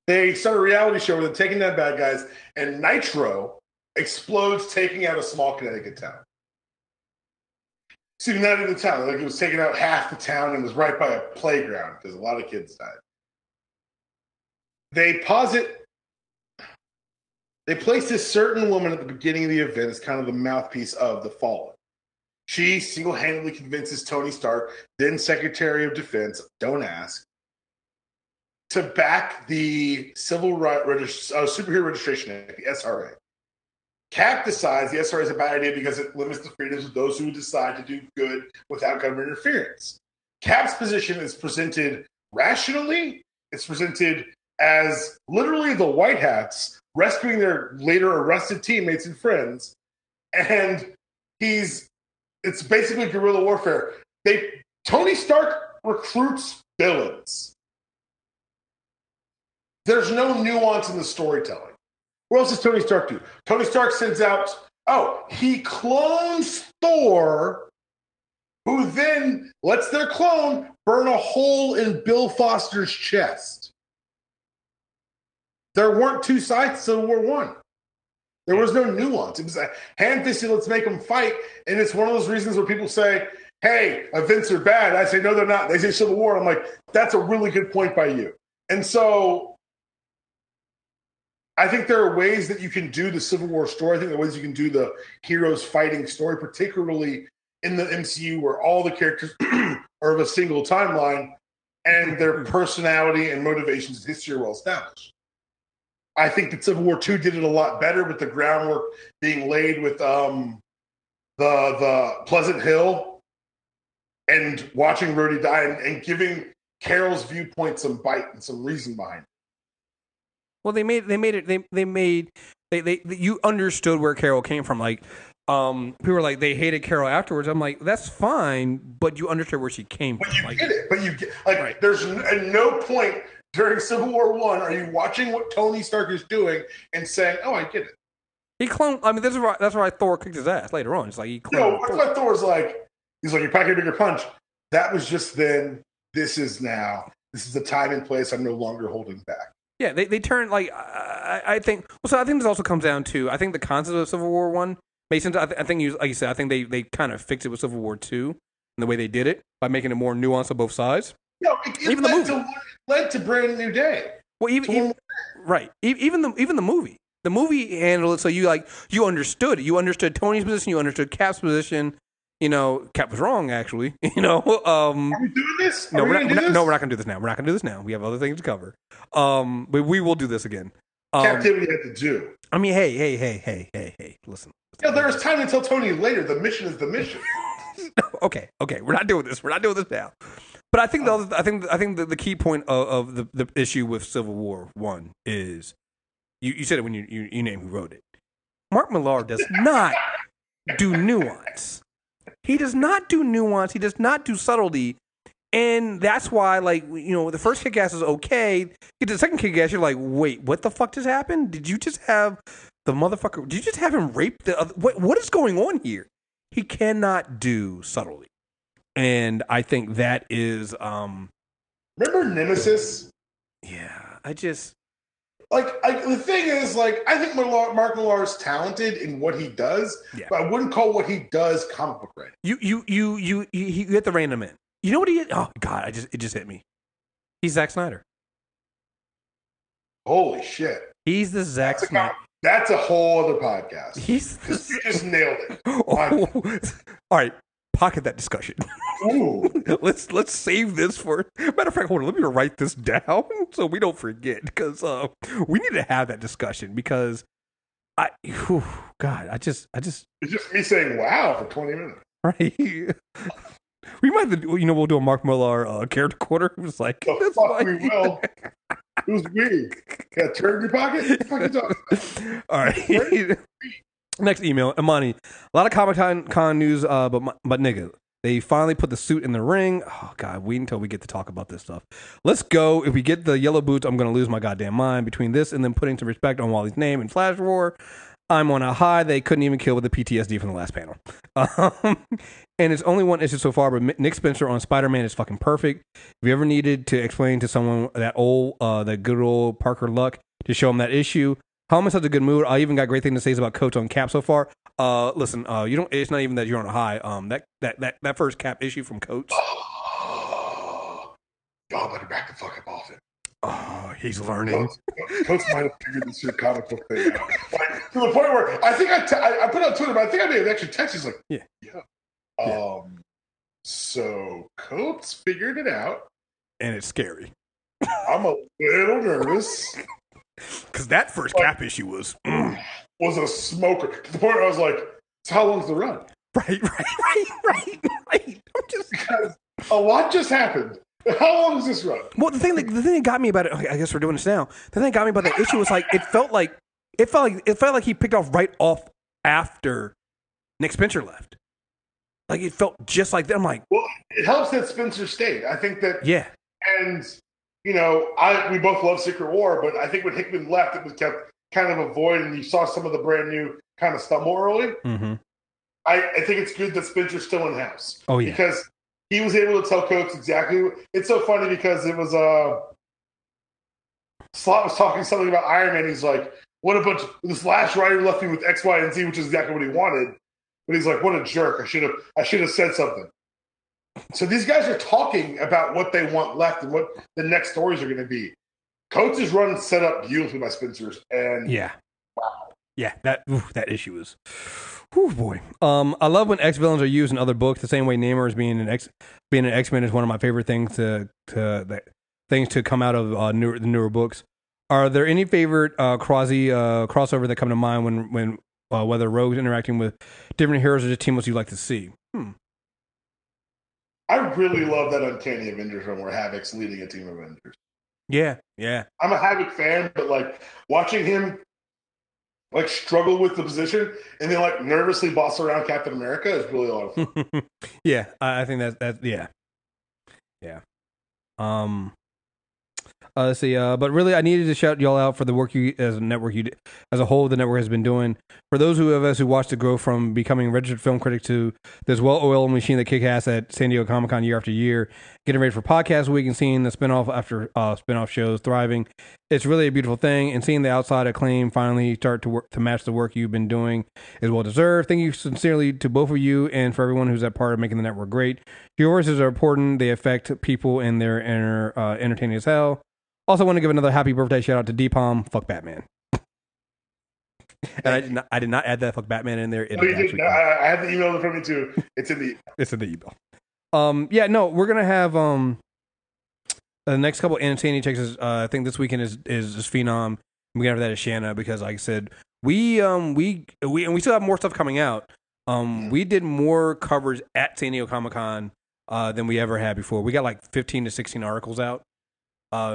They start a reality show where they're taking down bad guys, and Nitro explodes, taking out a small Connecticut town. See, not even the town. Like, it was taking out half the town and was right by a playground because a lot of kids died. They place this certain woman at the beginning of the event as kind of the mouthpiece of the Fallen. She single-handedly convinces Tony Stark, then Secretary of Defense, don't ask, to back the Superhero Registration Act, the SRA. Cap decides the SRA is a bad idea because it limits the freedoms of those who decide to do good without government interference. Cap's position is presented rationally. It's presented as literally the White Hats rescuing their later arrested teammates and friends. And it's basically guerrilla warfare. Tony Stark recruits villains. There's no nuance in the storytelling. What else does Tony Stark do? Tony Stark sends out, he clones Thor, who then lets their clone burn a hole in Bill Foster's chest. There weren't two sides to Civil War One. There was no nuance. It was a hand-fisted, let's make them fight. And it's one of those reasons where people say, hey, events are bad. I say, no, they're not. They say Civil War. I'm like, that's a really good point by you. And so I think there are ways that you can do the Civil War story. I think there are ways you can do the heroes fighting story, particularly in the MCU where all the characters are of a single timeline and their personality and motivations and history are well established. I think that Civil War II did it a lot better with the groundwork being laid with the Pleasant Hill and watching Rhodey die and giving Carol's viewpoint some bite and some reason behind it. Well, you understood where Carol came from. Like, people were like, they hated Carol afterwards. I'm like, that's fine, but you understood where she came from. But you like, get it. But you get, like, right. There's at no point during Civil War I are you watching what Tony Stark is doing and saying, oh, I get it. He cloned, I mean, that's why Thor kicked his ass later on. It's like, he cloned. That's why Thor's like, he's like, you're packing a bigger punch. That was just then. This is now. This is the time and place. I'm no longer holding back. Yeah, they turn like I think. Well, so I think this also comes down to I think the concept of Civil War I makes sense. I think like you said, I think they kind of fixed it with Civil War II and the way they did it by making it more nuanced on both sides. No, it led to Brand New Day. Well, even the movie. The movie handled it so you understood it. You understood Tony's position. You understood Cap's position. You know, Cap was wrong, actually. You know, are we doing this? No, we're not going to do this now. We're not going to do this now. We have other things to cover. But we will do this again. Cap did what he had to do. I mean, hey, listen. Yeah, there is time to tell Tony later. The mission is the mission. Okay. We're not doing this. We're not doing this now. But I think the key point of the issue with Civil War I is you said it when you named who wrote it. Mark Millar does not do nuance. He does not do nuance. He does not do subtlety. And that's why, like, you know, the first Kick-Ass is okay. Get to the second Kick-Ass, you're like, wait, what the fuck just happened? Did you just have the motherfucker? Did you just have him rape the other? What is going on here? He cannot do subtlety. And I think that is... Remember Nemesis? Yeah, I just... the thing is, I think Mark Millar is talented in what he does, but I wouldn't call what he does comic book writing. You get the random in. You know what he is? Oh God, it just hit me. He's Zack Snyder. Holy shit! He's the Zack Snyder. That's a whole other podcast. You just nailed it. All right. Pocket that discussion. Ooh. Let's save this for. Matter of fact, hold on. Let me write this down so we don't forget because we need to have that discussion because God, I just. It's just me saying wow for 20 minutes. Right. We might, we'll do a Mark Millar character corner. It was like, the fuck we will. Who's me? Got a turd in your pocket? What the fuck are you talking about? All right. Next email, Imani. A lot of Comic-Con news, but nigga, they finally put the suit in the ring. Oh, God, wait until we get to talk about this stuff. Let's go. If we get the yellow boots, I'm going to lose my goddamn mind. Between this and then putting some respect on Wally's name and Flash Roar, I'm on a high. They couldn't even kill with the PTSD from the last panel. And it's only one issue so far, but Nick Spencer on Spider-Man is fucking perfect. If you ever needed to explain to someone that good old Parker Luck to show him that issue, how am I such a good mood? I even got great things to say about Coach on Cap so far. Listen, you don't. It's not even that you're on a high. That first Cap issue from Coach. Y'all better back the fuck up off it. Oh, he's learning. Coach might have figured this your comic book thing out. To the point where I think I put on Twitter, but I think I made an extra text. He's like, yeah. So Coates figured it out, and it's scary. I'm a little nervous. Because that first Cap issue was a smoker. To the point where I was like, so how long's the run? Right. I'm just because a lot just happened. How long is this run? Well, the thing that got me about it, okay, I guess we're doing this now. The thing that got me about that issue was like it felt like he picked off right off after Nick Spencer left. Like it felt just like that. I'm like, well, it helps that Spencer stayed. I think that and we both love Secret War, but I think when Hickman left, it was kept kind of a void, and you saw some of the brand new kind of stumble early. Mm-hmm. I think it's good that Spencer's still in house. Oh yeah, because he was able to tell Coates exactly. It's so funny because it was Slott was talking something about Iron Man. He's like, "What a bunch!" This last writer left me with X, Y, and Z, which is exactly what he wanted. But he's like, "What a jerk! I should have said something." So these guys are talking about what they want left and what the next stories are going to be. Coates' run set up beautifully by Spencer's, and wow, that issue is. Oh boy. I love when X villains are used in other books. The same way Namor is being an X-Men is one of my favorite things to come out of the newer books. Are there any favorite crossover that come to mind when whether Rogue's interacting with different heroes or just team-ups you'd like to see? I really love that Uncanny Avengers run where Havoc's leading a team of Avengers. Yeah. I'm a Havoc fan, but like watching him like struggle with the position and then like nervously boss around Captain America is really a lot of fun. Yeah, I think that's yeah. Let's see. But really, I needed to shout y'all out for the work you as a network as a whole the network has been doing. For those of us who watched it grow from becoming a registered film critic to this well-oiled machine that kick ass at San Diego Comic-Con year after year, getting ready for podcast week and seeing the spinoff after spinoff shows thriving, it's really a beautiful thing. And seeing the outside acclaim finally start to work to match the work you've been doing is well deserved. Thank you sincerely to both of you and for everyone who's a part of making the network great. Your voices are important. They affect people and they're entertaining as hell. Also, want to give another happy birthday shout out to D-Palm. Fuck Batman. And I did not add that fuck Batman in there. I had the email from me too. It's in the email. We're gonna have the next couple entertaining checks. I think this weekend is Phenom. We're gonna have that at Shanna because, like I said, we still have more stuff coming out. We did more coverage at San Diego Comic-Con than we ever had before. We got like 15 to 16 articles out.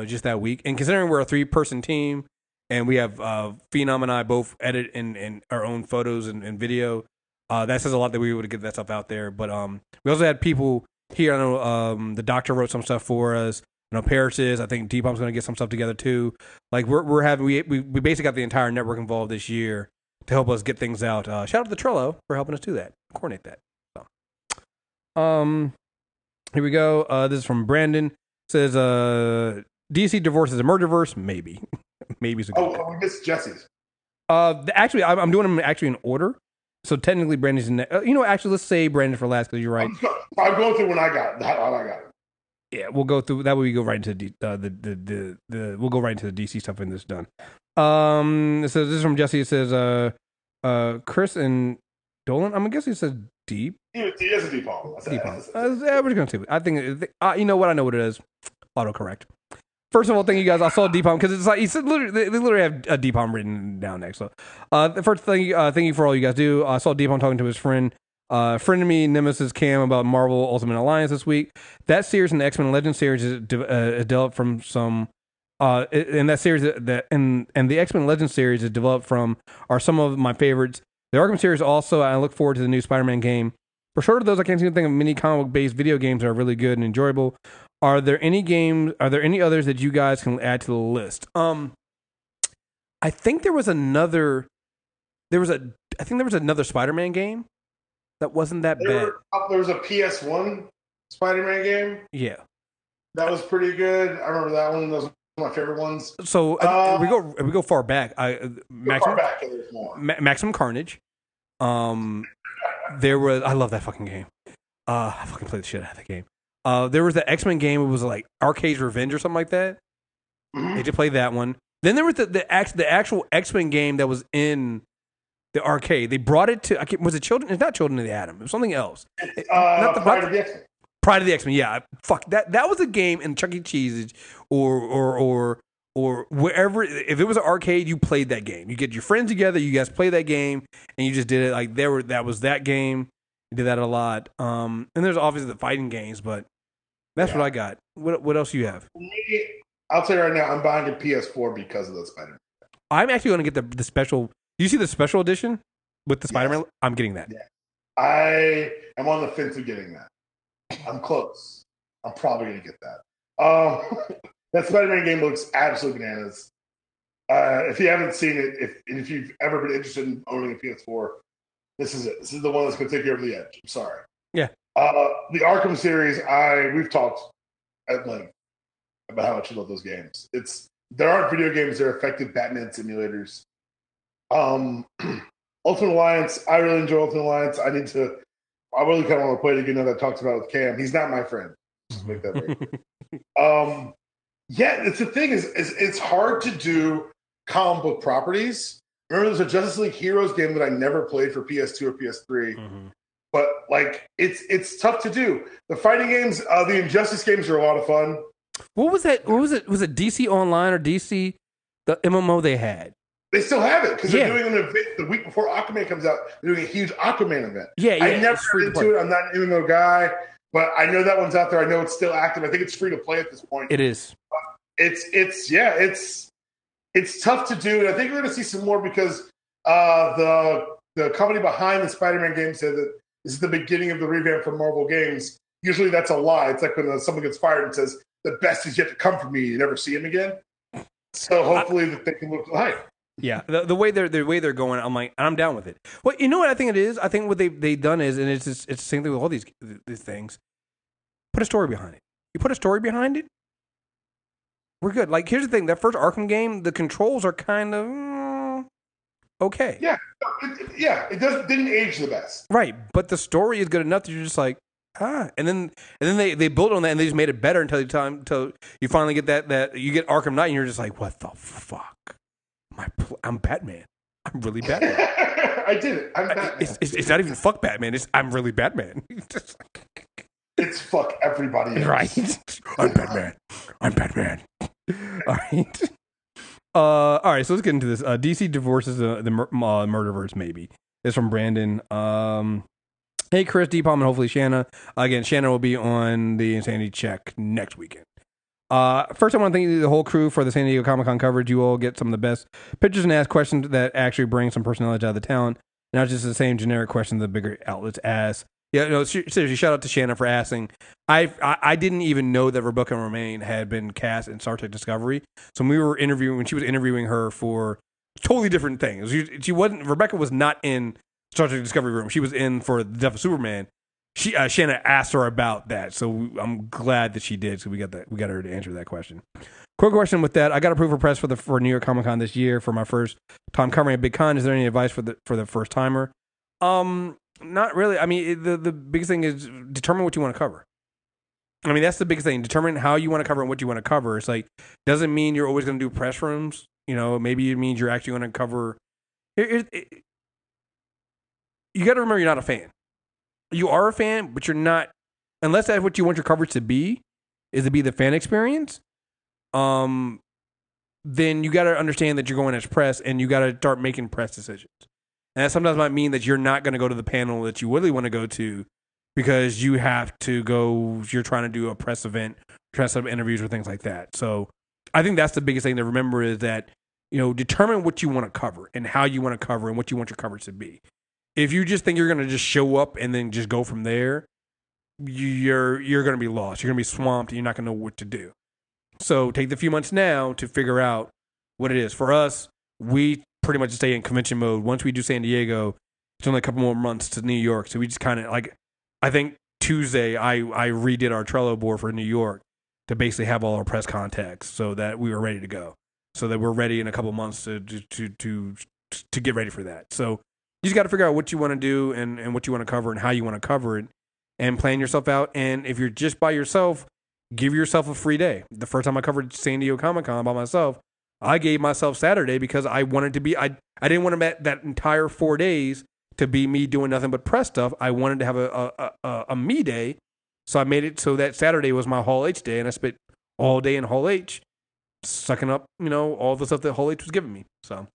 Just that week, and considering we're a 3-person team, and we have Phenom and I both edit in our own photos and video, that says a lot that we were able to get that stuff out there. But we also had people here. I know the doctor wrote some stuff for us. I know Paris is. I think Deepalm's going to get some stuff together too. Like we basically got the entire network involved this year to help us get things out. Shout out to the Trello for helping us do that, coordinate that. So, here we go. This is from Brandon. Says DC divorces a murderverse? Maybe. Maybe. We missed Jesse's. Actually, I'm doing them actually in order. So technically, Brandon's in. Actually, let's say Brandon for last because you're right. I'm going through when I got it. Yeah, we'll go through that way. We go right into we'll go right into the DC stuff when this is done. So this is from Jesse. It says Chris and Dolan. I'm guessing it says Deep. He has a deep palm. We're just gonna see. I think you know what? I know what it is. Autocorrect. First of all, thank you guys. I saw D-Palm because it's like he said. They literally have a D-Palm written down next. So, the first thing, thank you for all you guys do. I saw D-Palm talking to his friend of me, Nemesis Cam, about Marvel Ultimate Alliance this week. That series and the X-Men Legends series is developed from some. And that series and the X-Men Legends series is developed from are some of my favorites. The Arkham series also. I look forward to the new Spider-Man game. For short of those, I can't seem to think of many comic-based video games that are really good and enjoyable. Are there any others that you guys can add to the list? I think there was another Spider-Man game that wasn't that bad. There was a PS1 Spider-Man game. Yeah. That was pretty good. I remember that one. Those were my favorite ones. So we go far back. Maximum Carnage. I love that fucking game. I fucking played the shit out of that game. There was the X-Men game. It was like Arcade's Revenge or something like that. They did play that one. Then there was the actual X-Men game that was in the arcade. They brought it to. Was it Children? It's not Children of the Atom. It was something else. Not the Pride of the X-Men. Pride of the X-Men. Yeah, fuck that. That was a game in Chuck E. Cheese or wherever. If it was an arcade, you played that game. You get your friends together, you guys play that game, and you just did it. Like that was that game. You did that a lot. And there's obviously the fighting games, but that's what I got. What else do you have? I'll tell you right now, I'm buying a PS4 because of the Spider-Man. I'm actually going to get the special. Do you see the special edition with the Spider-Man? I'm getting that. Yeah. I am on the fence of getting that. I'm close. I'm probably going to get that. That Spider-Man game looks absolutely bananas. If you haven't seen it, if you've ever been interested in owning a PS4, this is it. This is the one that's going to take you over the edge. I'm sorry. Yeah. The Arkham series, we've talked at length about how much you love those games. There aren't video games; they're effective Batman simulators. Ultimate Alliance, I really enjoy Ultimate Alliance. I really kind of want to play it again. That I talked about with Cam. He's not my friend. Just make that right. Yeah, it's the thing is it's hard to do comic book properties. Remember, there's a Justice League Heroes game that I never played for PS2 or PS3. But like, it's tough to do. The fighting games, the Injustice games are a lot of fun. What was that? What was it? Was it DC Online or DC the MMO they had? They still have it because they're doing an event the week before Aquaman comes out. They're doing a huge Aquaman event. Yeah, I never got into it. I'm not an MMO guy, but I know that one's out there. I know it's still active. I think it's free to play at this point. It is. It's tough to do, and I think we're going to see some more because the company behind the Spider-Man game said that this is the beginning of the revamp for Marvel games. Usually that's a lie. It's like when someone gets fired and says the best is yet to come for me. You never see him again. So hopefully that they can look hype. Yeah, the way they're going, I'm like, I'm down with it. Well, you know what I think it is? I think what they've done is, and it's the same thing with all these things. Put a story behind it. You put a story behind it, we're good. Like, here's the thing: that first Arkham game, the controls are kind of okay. Yeah, it didn't age the best. Right, but the story is good enough that you're just like, and then they built on that and they just made it better until you finally get that you get Arkham Knight and you're just like, what the fuck? I'm Batman. I'm really Batman. I did it. I'm Batman. It's not even fuck Batman. I'm really Batman. It's fuck everybody else. Right. I'm Batman. All right. All right. So let's get into this. DC divorces the Murderverse. Maybe it's from Brandon. Hey Chris, Deepalm, and hopefully Shanna. Again, Shanna will be on the Insanity Check next weekend. First, I want to thank the whole crew for the San Diego Comic-Con coverage. You all get some of the best pictures and ask questions that actually bring some personality out of the town, not just the same generic questions the bigger outlets ask. Yeah, no, seriously, shout out to Shanna for asking. I didn't even know that Rebecca Romaine had been cast in Star Trek Discovery. So when she was interviewing her for totally different things. Rebecca was not in Star Trek Discovery room. She was in for the Death of Superman. Shanna asked her about that, so I'm glad that she did. So we got her to answer that question. Quick question with that: I got approved for press for New York Comic Con this year for my first time covering a big con. Is there any advice for the first timer? Not really. I mean, the biggest thing is determine what you want to cover. I mean, that's the biggest thing. Determine how you want to cover and what you want to cover. It's like doesn't mean you're always going to do press rooms. You know, maybe it means you're actually going to cover. You got to remember, you're not a fan. You are a fan, but you're not, unless that's what you want your coverage to be, is to be the fan experience. Then you got to understand that you're going as press, and you got to start making press decisions. And that sometimes might mean that you're not going to go to the panel that you really want to go to because you have to go. You're trying to do a press event, trying to set up interviews or things like that. So I think that's the biggest thing to remember is that determine what you want to cover and how you want to cover and what you want your coverage to be. If you just think you're going to just show up and then just go from there, you're going to be lost. You're going to be swamped and you're not going to know what to do. So take the few months now to figure out what it is. For us, we pretty much stay in convention mode. Once we do San Diego, it's only a couple more months to New York. So we just kind of I think Tuesday I redid our Trello board for New York to basically have all our press contacts so that we were ready to go. So that we're ready in a couple months to get ready for that. So you just got to figure out what you want to do and what you want to cover and how you want to cover it and plan yourself out. And if you're just by yourself, give yourself a free day. The first time I covered San Diego Comic-Con by myself, I gave myself Saturday because I wanted to be, I didn't want that entire 4 days to be me doing nothing but press stuff. I wanted to have a me day So I made it so that Saturday was my Hall H day, and I spent all day in Hall H sucking up, all the stuff that Hall H was giving me. So,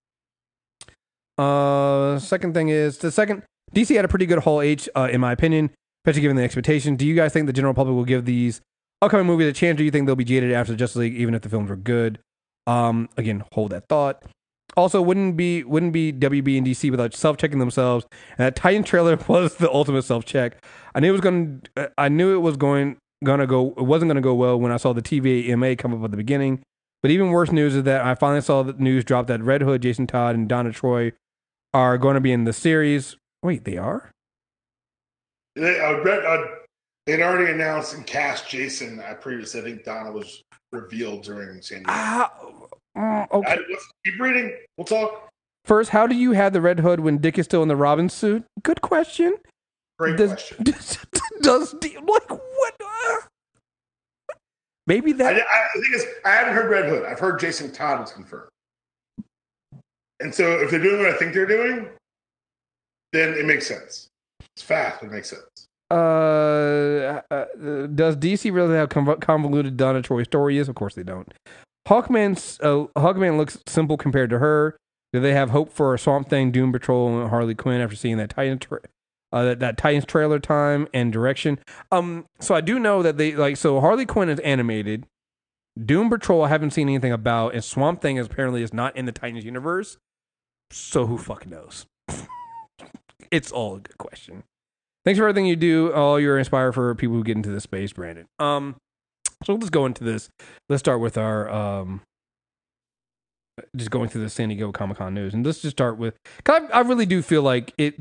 second thing is, DC had a pretty good Hall H, in my opinion, especially given the expectation. Do you guys think the general public will give these upcoming movies a chance, or do you think they'll be jaded after Justice League, even if the films were good? Again, hold that thought. Also, wouldn't be WB and DC without self-checking themselves. And that Titan trailer was the ultimate self-check. I knew it wasn't gonna go well when I saw the TVA come up at the beginning. But even worse news is that I finally saw the news drop that Red Hood, Jason Todd, and Donna Troy are going to be in the series. Wait, they are? They'd already announced and cast Jason. I think Donna was revealed during San Diego. Okay. Keep reading. We'll talk. First, how do you have the Red Hood when Dick is still in the Robin suit? Good question. Great question. Does what? Maybe that. The thing is, I haven't heard Red Hood. I've heard Jason Todd is confirmed. And so, if they're doing what I think they're doing, then it makes sense. It's fast. It makes sense. Does DC really have convoluted Donna Troy stories? Of course they don't. Hawkman looks simple compared to her. Do they have hope for a Swamp Thing, Doom Patrol, and Harley Quinn after seeing that Titans trailer time and direction? So I do know that Harley Quinn is animated. Doom Patrol I haven't seen anything about, and Swamp Thing apparently is not in the Titans universe. So who fucking knows? It's all a good question. Thanks for everything you do. All you're inspired for people who get into this space, Brandon. So let's go into this. Let's start with our just going through the San Diego Comic-Con news, and let's just start with. Cause I really do feel like it.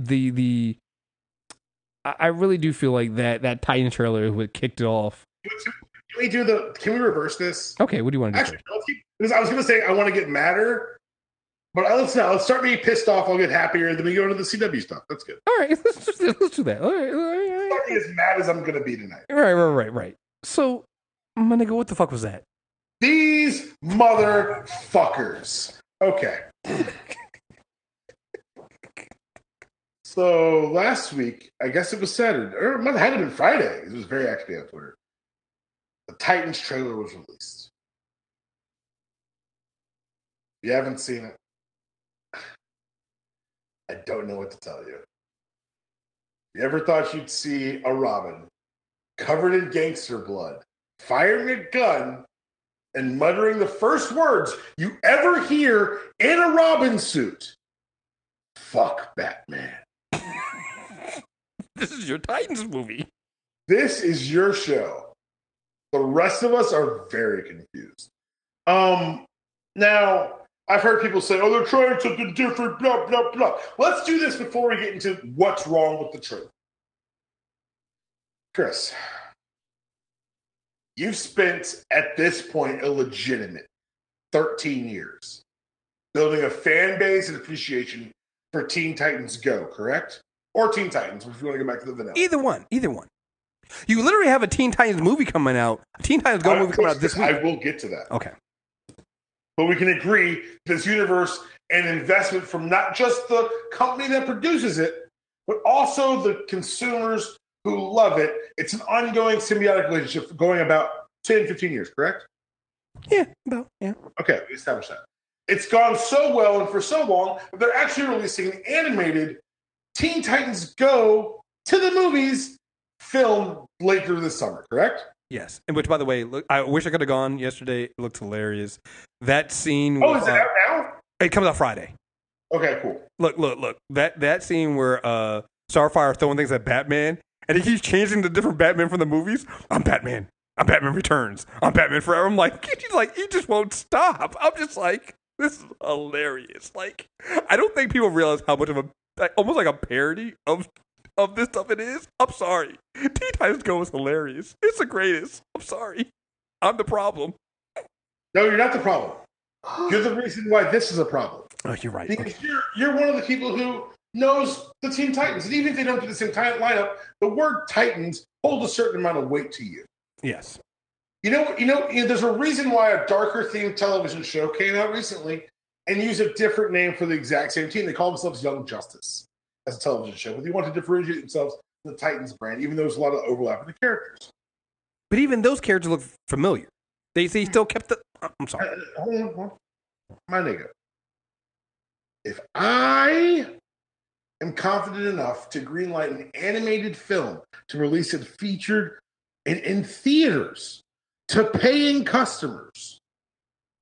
I really do feel like that Titan trailer what kicked it off. Can we reverse this? Okay, what do you want to do? Actually, because I was going to say I want to get madder, but let's start being pissed off. I'll get happier. Then we go into the CW stuff. That's good. All right, let's do that. All right. Starting as mad as I'm going to be tonight. Right. So. My nigga, what the fuck was that? These motherfuckers. Okay. So last week, I guess it was Saturday, or it might have been Friday. It was very active on Twitter. The Titans trailer was released. If you haven't seen it, I don't know what to tell you. You ever thought you'd see a Robin covered in gangster blood, firing a gun, and muttering the first words you ever hear in a Robin suit? Fuck Batman. This is your Titans movie. This is your show. The rest of us are very confused. Now, I've heard people say, oh, they're trying something different, blah, blah, blah. Let's do this before we get into what's wrong with the trailer. Chris, you've spent, at this point, a legitimate 13 years building a fan base and appreciation for Teen Titans Go, correct? Or Teen Titans, if you want to go back to the vanilla. Either one. You literally have a Teen Titans movie coming out. A Teen Titans Go movie coming out this week. I will get to that. Okay. But we can agree this universe and investment from not just the company that produces it, but also the consumers who love it. It's an ongoing symbiotic relationship going about 10, 15 years, correct? Yeah. Okay, we established that. It's gone so well and for so long, they're actually releasing an animated Teen Titans Go to the movies film later this summer, correct? Yes. And which, by the way, look, I wish I could have gone yesterday. It looked hilarious. That scene. Oh, is it out now? It comes out Friday. Okay, cool. Look. That scene where Starfire throwing things at Batman, and he keeps changing the different Batman from the movies. I'm Batman. I'm Batman Returns. I'm Batman Forever. I'm like, he just won't stop. I'm just like, this is hilarious. Like, I don't think people realize how much of almost like a parody of this stuff it is. I'm sorry. Teen Titans Go is hilarious. It's the greatest. I'm sorry. I'm the problem. No, you're not the problem. You're the reason why this is a problem. Oh, you're right. Because you're one of the people who knows the Teen Titans. And even if they don't do the same lineup, the word Titans holds a certain amount of weight to you. Yes. You know, there's a reason why a darker themed television show came out recently and used a different name for the exact same team. They call themselves Young Justice as a television show, but they want to differentiate themselves from the Titans brand, even though there's a lot of overlap in the characters. But even those characters look familiar. They still kept the. I'm sorry. Hold on. My nigga. If I am confident enough to greenlight an animated film to release it featured in theaters to paying customers,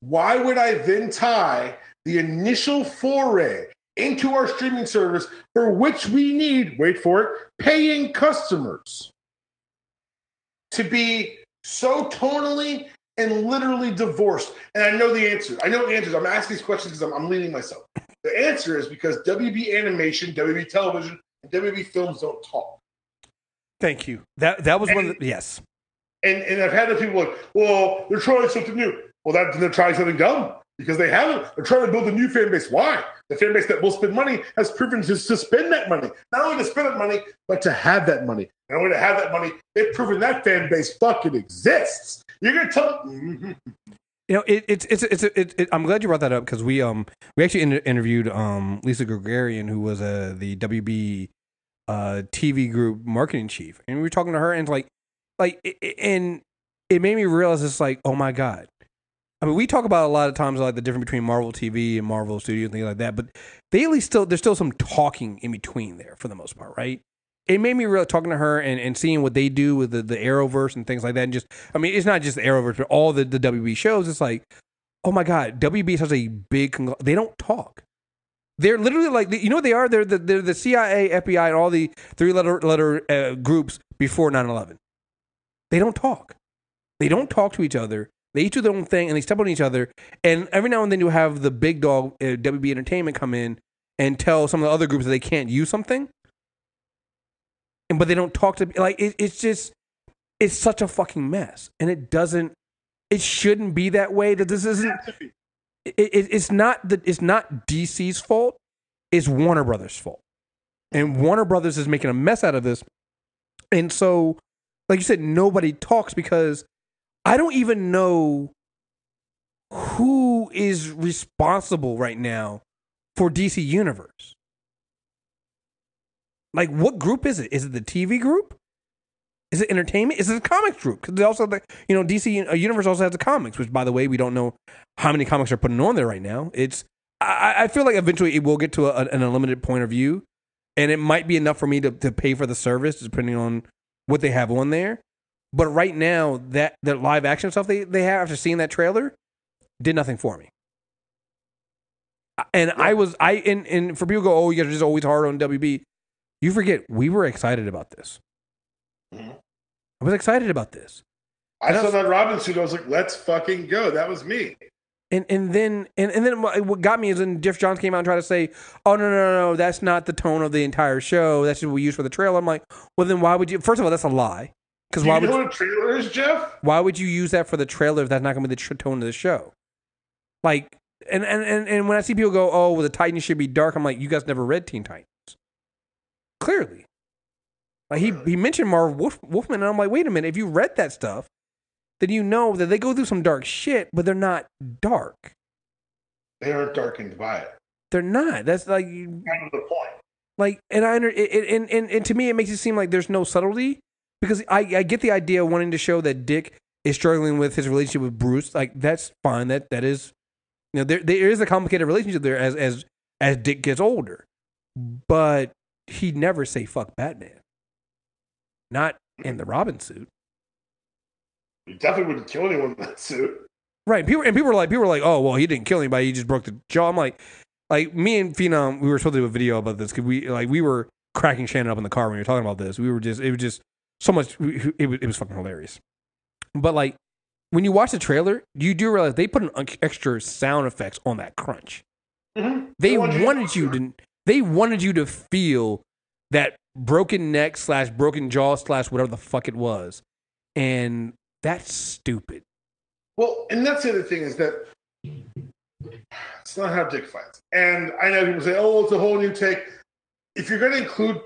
why would I then tie the initial foray into our streaming service for which we need, wait for it, paying customers to be so tonally and literally divorced? And I know the answer. I know the answers. I'm asking these questions because I'm leading myself. The answer is because WB animation, WB television, and WB films don't talk. Thank you. That was one of the, yes. And I've had the people like, well, they're trying something new. Well, they're trying something dumb because they haven't. They're trying to build a new fan base. Why? The fan base that will spend money has proven to spend that money. Not only to spend that money, but to have that money. And only to have that money, they've proven that fan base fucking exists. You're gonna tell. Mm-hmm. You know, I'm glad you brought that up because we actually interviewed Lisa Gregorian, who was the WB TV group marketing chief, and we were talking to her, and and it made me realize it's like, oh my god. I mean, we talk about a lot of times like the difference between Marvel TV and Marvel Studios and things like that, but there's still some talking in between there for the most part, right? It made me really talking to her and seeing what they do with the Arrowverse and things like that. And just, I mean, it's not just the Arrowverse, but all the WB shows. It's like, oh my God, WB is such a big, they don't talk. They're literally like, you know what they are? They're the CIA, FBI, and all the three-letter groups before 9/11. They don't talk. They don't talk to each other. They each do their own thing, and they step on each other. And every now and then you have the big dog, WB Entertainment, come in and tell some of the other groups that they can't use something. But they don't talk to, like, it's such a fucking mess. And it shouldn't be that way. That this isn't, it's not DC's fault. It's Warner Brothers' fault. And Warner Brothers is making a mess out of this. And so, like you said, nobody talks because I don't even know who is responsible right now for DC Universe. Like, what group is it? Is it the TV group? Is it entertainment? Is it the comics group? Because they also, DC Universe also has the comics, which, by the way, we don't know how many comics are putting on there right now. I feel like eventually it will get to an unlimited point of view, and it might be enough for me to pay for the service, depending on what they have on there. But right now, that live action stuff they have after seeing that trailer did nothing for me. And and for people who go, oh, you guys are just always hard on WB. You forget we were excited about this. Mm-hmm. I was excited about this. I saw that Robin suit. I was like, let's fucking go. That was me. And then what got me is when Jeff Johns came out and tried to say, oh, no, that's not the tone of the entire show. That's what we use for the trailer. I'm like, well, then why would you? First of all, that's a lie. Because why would you know what a trailer is, Jeff? Why would you use that for the trailer if that's not going to be the tone of the show? Like, and when I see people go, oh, well, the Titans should be dark, I'm like, you guys never read Teen Titans. Clearly. Like, he mentioned Marv Wolfman, and I'm like, wait a minute, if you read that stuff, then you know that they go through some dark shit, but they're not dark. They aren't darkened by it. They're not. That's like kind of the point. Like, and to me, it makes it seem like there's no subtlety because I get the idea of wanting to show that Dick is struggling with his relationship with Bruce. Like, that's fine. That is, there is a complicated relationship there as Dick gets older, but he'd never say fuck Batman. Not in the Robin suit. He definitely wouldn't kill anyone in that suit. Right. People were like, oh, well, he didn't kill anybody. He just broke the jaw. I'm like me and Phenom, we were supposed to do a video about this because we were cracking Shannon up in the car when we were talking about this. It was just so much. It was fucking hilarious. But like when you watch the trailer, you do realize they put an extra sound effects on that crunch. Mm-hmm. They wanted you to feel that broken neck / broken jaw / whatever the fuck it was. And that's stupid. Well, and that's the other thing is that it's not how Dick fights. And I know people say, oh, it's a whole new take. If you're going to include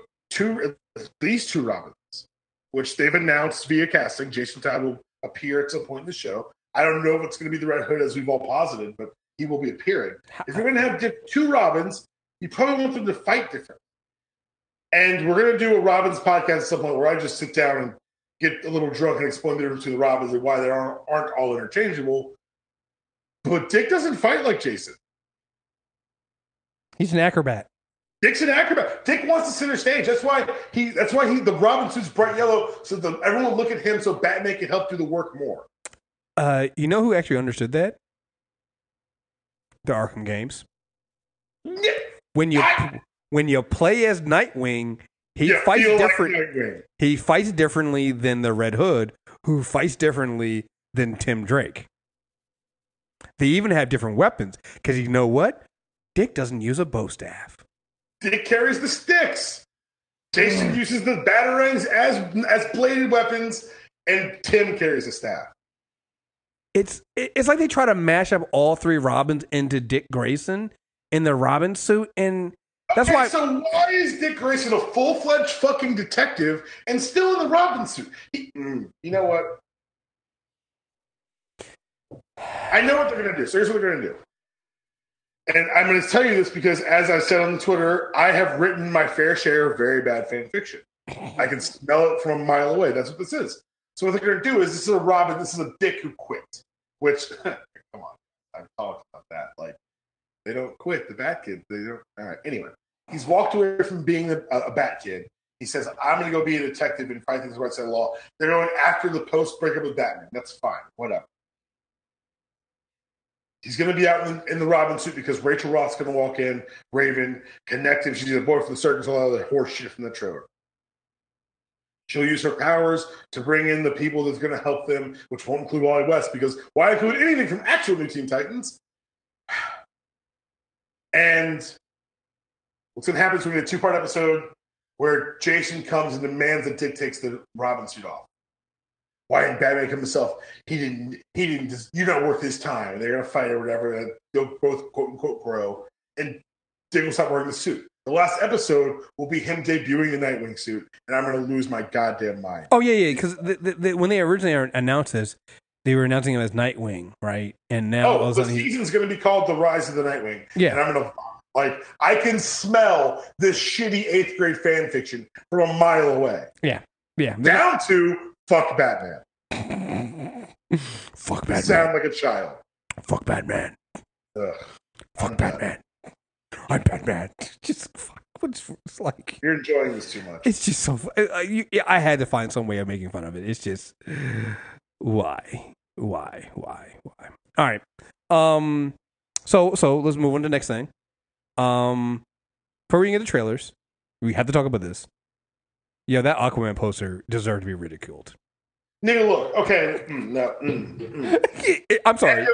at least two Robins, which they've announced via casting, Jason Todd will appear at some point in the show. I don't know if it's going to be the Red Hood as we've all posited, but he will be appearing. If you're going to have two Robins, you probably want them to fight different. And we're going to do a Robins podcast at some point where I just sit down and get a little drunk and explain the difference between the Robins and why they aren't all interchangeable. But Dick doesn't fight like Jason. He's an acrobat. Dick's an acrobat. Dick wants the center stage. That's why the Robin suit's bright yellow, so everyone look at him so Batman can help do the work more. You know who actually understood that? The Arkham games. Yeah. When you play as Nightwing, he fights different. Like he fights differently than the Red Hood, who fights differently than Tim Drake. They even have different weapons because you know what? Dick doesn't use a bow staff. Dick carries the sticks. Jason uses the batarangs as bladed weapons, and Tim carries the staff. It's like they try to mash up all three Robins into Dick Grayson in the Robin suit, and that's why. So why is Dick Grayson a full-fledged fucking detective and still in the Robin suit? You know what? I know what they're going to do. So here's what they're going to do. And I'm going to tell you this because, as I said on Twitter, I have written my fair share of very bad fan fiction. I can smell it from a mile away. That's what this is. So what they're going to do is, this is a Robin, this is a Dick who quit. Which, come on, I've talked about that. Like, they don't quit, the Bat Kid. They don't. All right, anyway. He's walked away from being a Bat Kid. He says, I'm going to go be a detective and fight things right side of the law. They're going after the post-breakup with Batman. That's fine. Whatever. He's going to be out in the Robin suit because Rachel Roth's going to walk in, Raven, connect him. She's a boy from the circus, all that horse shit from the trailer. She'll use her powers to bring in the people that's going to help them, which won't include Wally West, because why include anything from actual New Teen Titans? And what's going to happen is we get a two-part episode where Jason comes and demands that Dick takes the Robin suit off. Why didn't Batman come himself? He didn't, you're not worth his time. They're going to fight or whatever, and they'll both, quote-unquote, grow. And Dick will stop wearing the suit. The last episode will be him debuting the Nightwing suit, and I'm going to lose my goddamn mind. Oh, yeah, because when they originally announced this, they were announcing him as Nightwing, right? And now the season's going to be called The Rise of the Nightwing. Yeah. And I'm going to, I can smell this shitty 8th grade fan fiction from a mile away. Yeah. Down to, fuck Batman. Fuck Batman. Sound like a child. Fuck Batman. Ugh. Fuck Batman. I'm Batman. Just fuck. It's like you're enjoying this too much. It's just so. I had to find some way of making fun of it. It's just why. All right. So let's move on to the next thing. Before we get the trailers, we have to talk about this. Yeah, that Aquaman poster deserved to be ridiculed. Nigga, look. Okay, I'm sorry.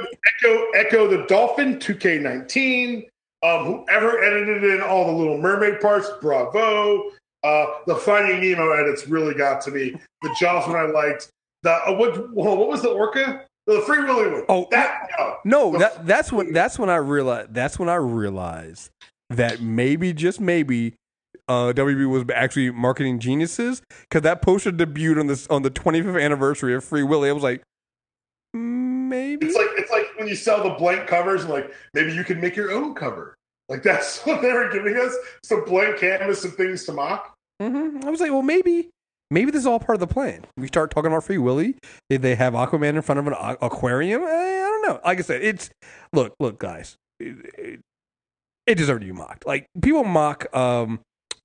Echo the Dolphin 2K19. Whoever edited in all the Little Mermaid parts, bravo. The Finding Nemo edits really got to me. The Jaws one I liked. What was the orca? The Free Willy one. Oh, that's when I realized. That's when I realized that maybe, just maybe, WB was actually marketing geniuses, because that poster debuted on the 25th anniversary of Free Willy. I was like, maybe it's like when you sell the blank covers, and like maybe you can make your own cover. Like that's what they were giving us, some blank canvas of things to mock. Mm-hmm. I was like, well, maybe this is all part of the plan. We start talking about Free Willy. They have Aquaman in front of an aquarium. I don't know. Like I said, it's look, guys. It deserved to be mocked. Like people mock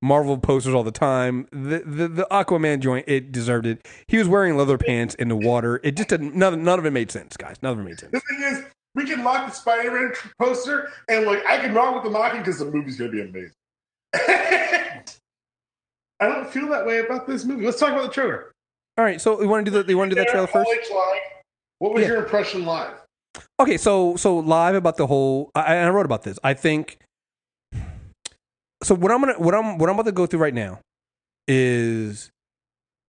Marvel posters all the time. The Aquaman joint, it deserved it. He was wearing leather pants in the water. It just didn't. None of it made sense, guys. None of it made sense. The thing is, we can mock the Spider-Man poster, and like I can mock with the mocking because the movie's gonna be amazing. I don't feel that way about this movie. Let's talk about the trailer. All right, so you want to do that trailer first? What was your impression live? Okay, so live about the whole. I wrote about this. I think. So what I'm about to go through right now is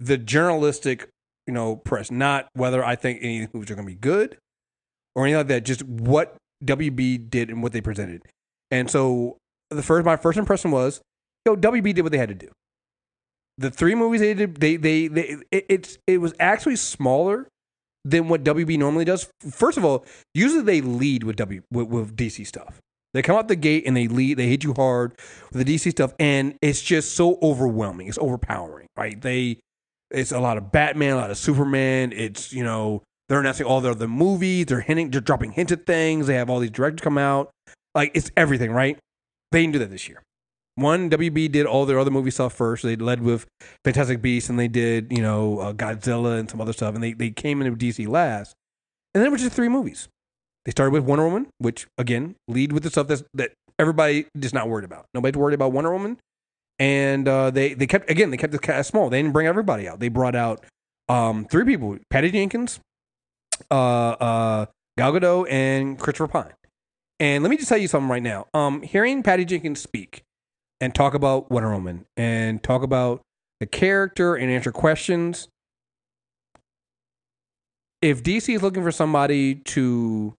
the journalistic, press, not whether I think any movies are going to be good or anything like that. Just what WB did and what they presented. And so my first impression was, WB did what they had to do. The 3 movies they did, it was actually smaller than what WB normally does. First of all, usually they lead with DC stuff. They come out the gate and they hit you hard with the DC stuff, and it's just so overwhelming. It's overpowering, right? It's a lot of Batman, a lot of Superman. It's, they're announcing all their other movies. They're dropping hints at things. They have all these directors come out. Like, it's everything, right? They didn't do that this year. One, WB did all their other movie stuff first. They led with Fantastic Beasts, and they did, Godzilla and some other stuff. And they came into DC last. And then it was just 3 movies. They started with Wonder Woman, which, again, lead with the stuff that everybody is not worried about. Nobody's worried about Wonder Woman. And they kept the cast small. They didn't bring everybody out. They brought out 3 people: Patty Jenkins, Gal Gadot, and Christopher Pine. And let me just tell you something right now. Hearing Patty Jenkins speak and talk about Wonder Woman and talk about the character and answer questions. If DC is looking for somebody to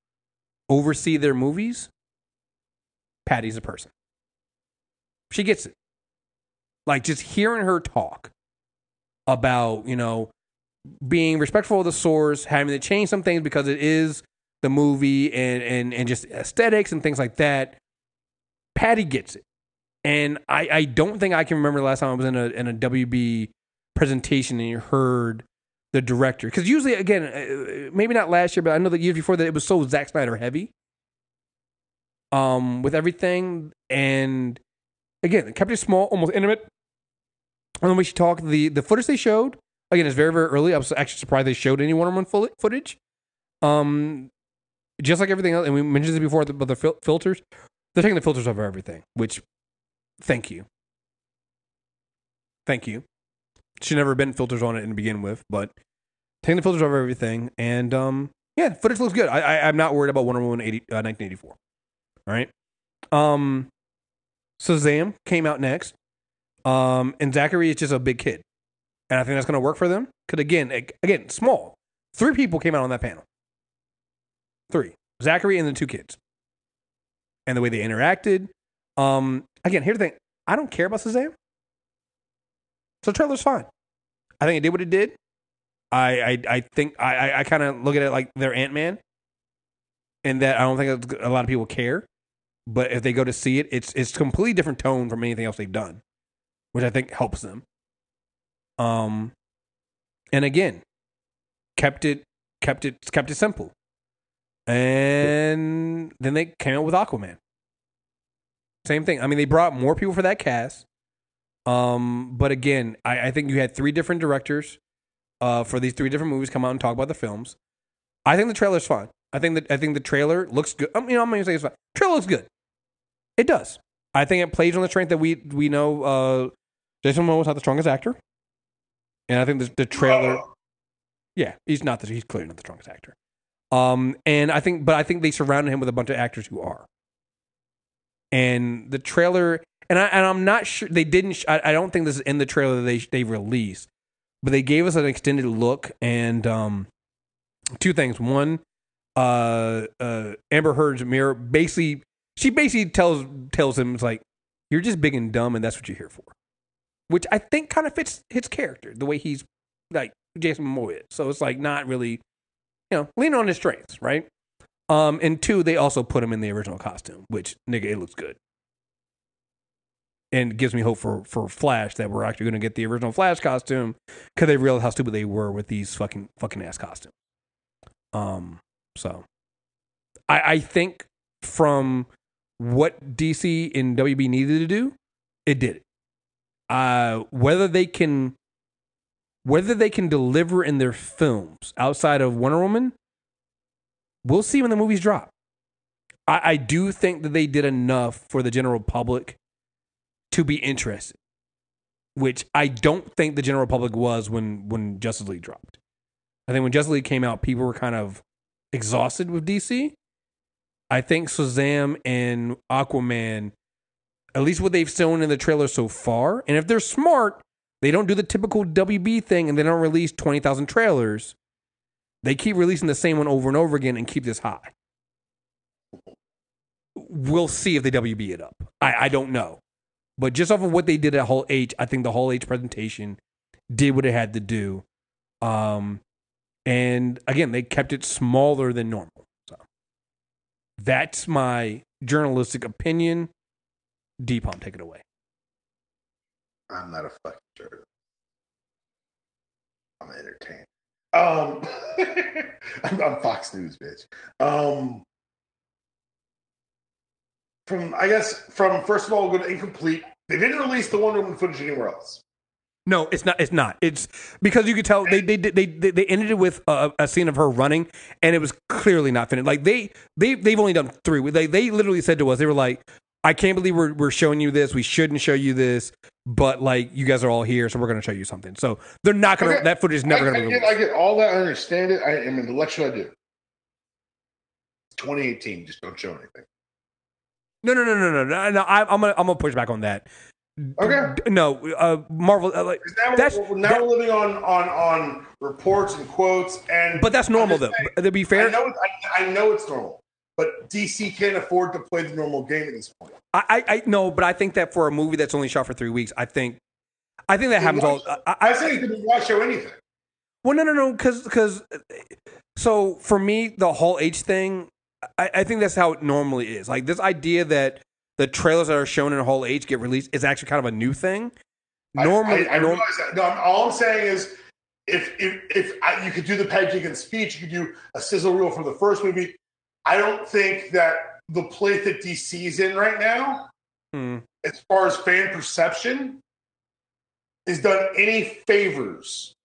oversee their movies, Patty's the person. She gets it. Like, just hearing her talk about, being respectful of the source, having to change some things because it is the movie and just aesthetics and things like that, Patty gets it. And I don't think I can remember the last time I was in a WB presentation and you heard the director. Because usually, again, maybe not last year, but I know the year before that it was so Zack Snyder heavy with everything. And again, it kept it small, almost intimate. And then we should talk, the footage they showed, again, it's very, very early. I was actually surprised they showed any Wonder Woman footage. Just like everything else, and we mentioned this before about the filters, they're taking the filters over everything, which, thank you. Thank you. Should never have been filters on it to begin with, but taking the filters over everything, and yeah, footage looks good. I'm not worried about Wonder Woman 1984. All right. Shazam came out next. And Zachary is just a big kid. And I think that's going to work for them. Because again, small. 3 people came out on that panel. 3. Zachary and the 2 kids. And the way they interacted. Again, here's the thing. I don't care about Shazam. So the trailer's fine. I think it did what it did. I think I kind of look at it like they're Ant-Man. And that I don't think a lot of people care. But if they go to see it, it's a completely different tone from anything else they've done, which I think helps them. And again, kept it simple. And then they came out with Aquaman. Same thing. I mean, they brought more people for that cast. But again, I think you had 3 different directors for these 3 different movies come out and talk about the films. I think the trailer's fine. I think the trailer looks good. I'm going to say it's fine. Trailer looks good. It does. I think it plays on the strength that we know Jason Momoa is not the strongest actor. And I think the trailer, yeah, he's clearly not the strongest actor. And I think they surrounded him with a bunch of actors who are. And the trailer, and I'm not sure they didn't. I don't think this is in the trailer that they released, but they gave us an extended look and 2 things. One, Amber Heard's mirror basically tells him, it's like, you're just big and dumb, and that's what you're here for. Which I think kind of fits his character, the way he's like Jason Momoa is. So it's like not really, lean on his strengths, right? And 2, they also put him in the original costume, which, nigga, it looks good. And it gives me hope for Flash that we're actually going to get the original Flash costume because they realized how stupid they were with these fucking ass costumes. So I think from what DC and WB needed to do, it did it. Whether they can deliver in their films outside of Wonder Woman, we'll see when the movies drop. I do think that they did enough for the general public to be interested, which I don't think the general public was when Justice League dropped. I think when Justice League came out, people were kind of exhausted with DC. I think Shazam and Aquaman, at least what they've shown in the trailer so far, and if they're smart, they don't do the typical WB thing and they don't release 20,000 trailers. They keep releasing the same one over and over again and keep this high. We'll see if they WB it up. I don't know. But just off of what they did at Hall H, I think the Hall H presentation did what it had to do. And again, they kept it smaller than normal. So that's my journalistic opinion. Deepon, take it away. I'm not a fucking journalist. I'm entertained. I'm Fox News, bitch. From first of all, we'll go to incomplete. They didn't release the Wonder Woman footage anywhere else. No, it's not. It's not. It's because you could tell they ended it with a scene of her running, and it was clearly not finished. Like they've only done 3. They literally said to us, they were like, "I can't believe we're showing you this. We shouldn't show you this, but like you guys are all here, so we're going to show you something." So they're not going to. That footage is never going to be released. I get all that. I understand it. I mean, what should I do? 2018. Just don't show anything. No. I'm gonna push back on that. Okay. No, Marvel. We're living on reports and quotes, but that's normal though. To be fair, I know it's normal, but DC can't afford to play the normal game at this point. I know, but I think that for a movie that's only shot for 3 weeks, I think that happens all. I say it why show anything. Well, no, because so for me, the Hall H thing, I think that's how it normally is. Like this idea that the trailers that are shown in Hall H get released is actually kind of a new thing. Normally, I realize that. No, all I'm saying is, if you could do the Pat Jenkins speech, you could do a sizzle reel from the first movie. I don't think that the place that DC's in right now, as far as fan perception, is done any favors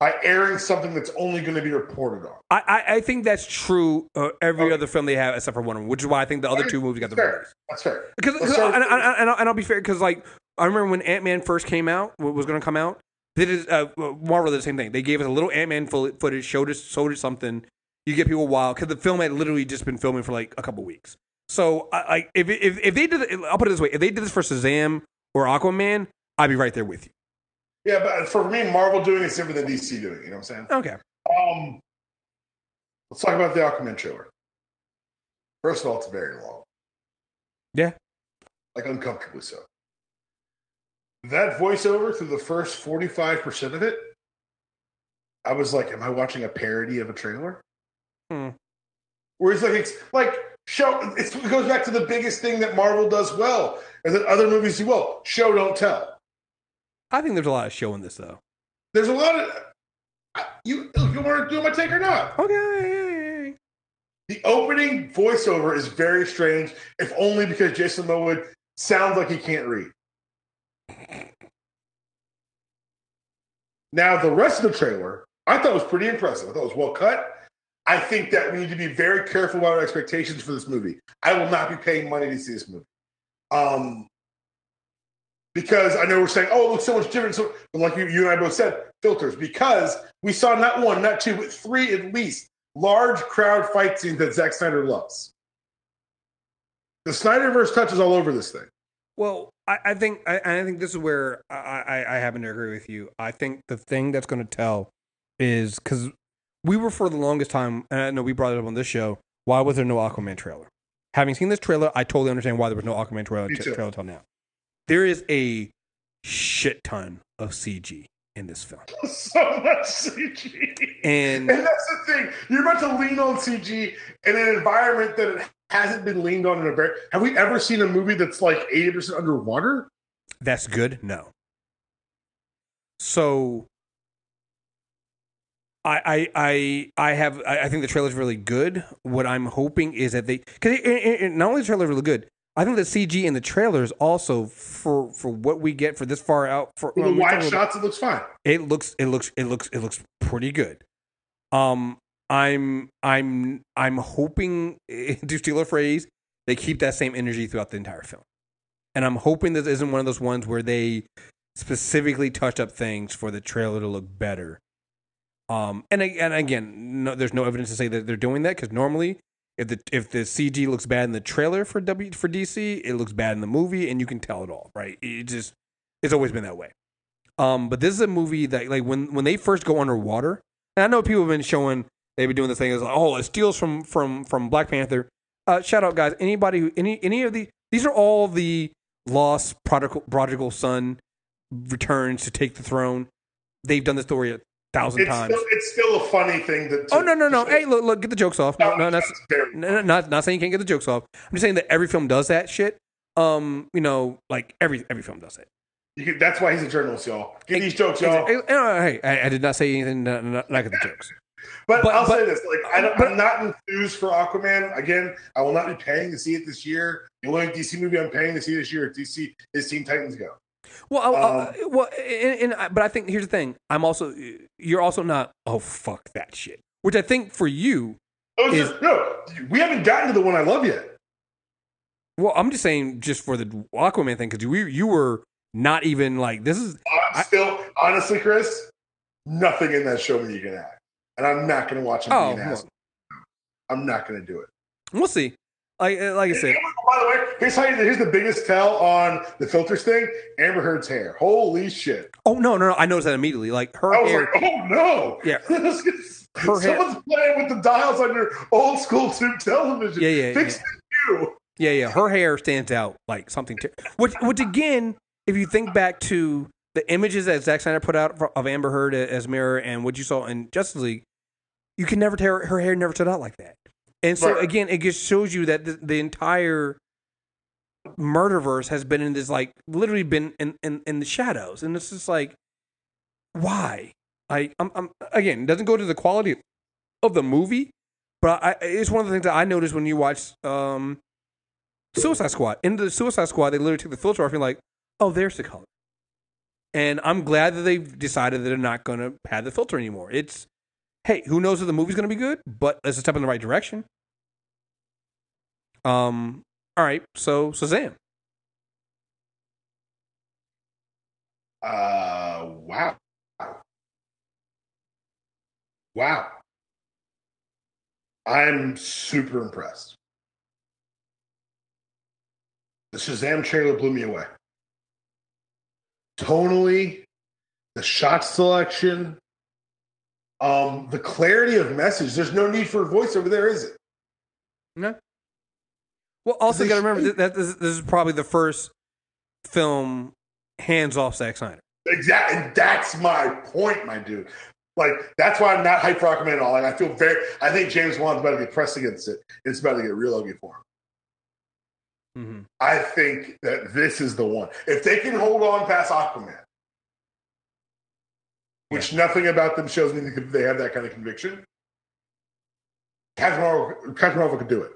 by airing something that's only going to be reported on. I think that's true. Every other film they have, except for Wonder Woman, which is why I think the other 2 movies got the release. That's fair. And I'll be fair because like I remember when Ant-Man first came out, was going to come out. They did Marvel did the same thing. They gave us a little Ant-Man footage, showed us something. You get people wild because the film had literally just been filming for like a couple weeks. So if they did it, I'll put it this way: if they did this for Shazam or Aquaman, I'd be right there with you. Yeah, but for me, Marvel doing is different than DC doing. You know what I'm saying? Okay. Let's talk about the Aquaman trailer. First of all, it's very long. Yeah. Like uncomfortably so. That voiceover through the first 45% of it, I was like, am I watching a parody of a trailer? Where it's it goes back to the biggest thing that Marvel does well, and that other movies do well. Show, don't tell. I think there's a lot of show in this, though. There's a lot of... You want to do my take or not? Okay. The opening voiceover is very strange, if only because Jason Momoa sounds like he can't read. Now, the rest of the trailer, I thought was pretty impressive. I thought it was well cut. I think that we need to be very careful about our expectations for this movie. I will not be paying money to see this movie. Because I know we're saying, oh, it looks so much different. So, but like you and I both said, filters. Because we saw not 1, not 2, but 3 at least large crowd fight scenes that Zack Snyder loves. The Snyderverse touches all over this thing. Well, I think this is where I happen to agree with you. I think the thing that's going to tell is because we were for the longest time, and I know we brought it up on this show, why was there no Aquaman trailer? Having seen this trailer, I totally understand why there was no Aquaman trailer until now. There is a shit ton of CG in this film. So much CG. And that's the thing. You're about to lean on CG in an environment that it hasn't been leaned on in a very... Have we ever seen a movie that's like 80% underwater? That's good? No. So... I think the trailer's really good. What I'm hoping is that because not only the trailer's really good, I think the CG in the trailers also for what we get for this far out for the wide shots, it looks fine. It looks pretty good. I'm hoping, to steal a phrase, they keep that same energy throughout the entire film, and I'm hoping this isn't one of those ones where they specifically touch up things for the trailer to look better. And again, there's no evidence to say that they're doing that because normally, if the CG looks bad in the trailer for DC, it looks bad in the movie, and you can tell it all, right? It's always been that way. But this is a movie that like when they first go underwater, and I know people have been showing they've been doing this thing as like, oh, it steals from Black Panther. Shout out guys, anybody who any of these are all the lost prodigal son returns to take the throne. They've done the story 1,000 times. It's still a funny thing that. Oh no! Hey, look, get the jokes off. No, not saying you can't get the jokes off. I'm just saying that every film does that shit. Like every film does it. That's why he's a journalist, y'all. Get these jokes, y'all. Hey, I did not say anything not get the jokes. But I'll say this: I'm not enthused for Aquaman. Again, I will not be paying to see it this year. The only DC movie I'm paying to see this year is Teen Titans Go. Well, but I think here's the thing: you're also not. Oh, fuck that shit. Which I think for you, we haven't gotten to the one I love yet. Well, I'm just saying, just for the Aquaman thing, because you were not even like this is. Honestly, Chris, nothing in that show me you can act. And I'm not going to watch him be an asshole. I'm not going to do it. We'll see. Like I said. By the way, here's the biggest tell on the filters thing. Amber Heard's hair. Holy shit. Oh, no. I noticed that immediately. Like, her hair. Like, oh, no. Yeah. Someone's playing with the dials on your old school tube television. Yeah. Fix it, you. Yeah. Her hair stands out like something. Which, again, if you think back to the images that Zack Snyder put out of Amber Heard as Mirror and what you saw in Justice League, you can never tell her hair never stood out like that. And so, again, it just shows you that the entire Murderverse has been in this, like, literally been in the shadows. And it's just like, why? I'm again, it doesn't go to the quality of the movie, but it's one of the things that I noticed when you watch Suicide Squad. In the Suicide Squad, they literally took the filter off and like, oh, there's the color. And I'm glad that they've decided that they're not going to have the filter anymore. It's, hey, who knows if the movie's going to be good, but it's a step in the right direction. All right, so Shazam. Wow. I'm super impressed. The Shazam trailer blew me away. Tonally, the shot selection, the clarity of message. There's no need for a voiceover there, is it? No. Well, also, you got to remember that this is probably the first film hands off Zack Snyder. Exactly. And that's my point, my dude. Like, that's why I'm not hyped for Aquaman at all. Like, I think James Wan's about to get pressed against it. It's about to get real ugly for him. Mm-hmm. I think that this is the one. If they can hold on past Aquaman, which nothing about them shows me that they have that kind of conviction, Captain Marvel could do it.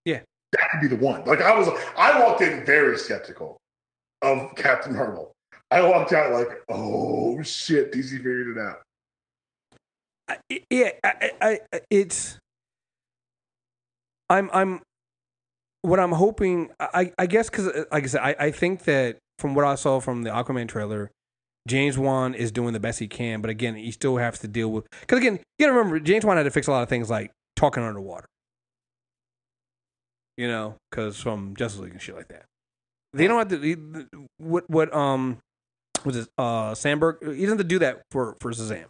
Yeah. That could be the one. Like, I walked in very skeptical of Captain Marvel. I walked out like, oh shit, DC figured it out. What I'm hoping, I guess, because like I said, I think that from what I saw from the Aquaman trailer, James Wan is doing the best he can, but again, he still has to deal with, because again, you gotta remember, James Wan had to fix a lot of things like talking underwater. You know, because from Justice League and shit like that. They don't have to, was it Sandberg? He doesn't have to do that for Shazam.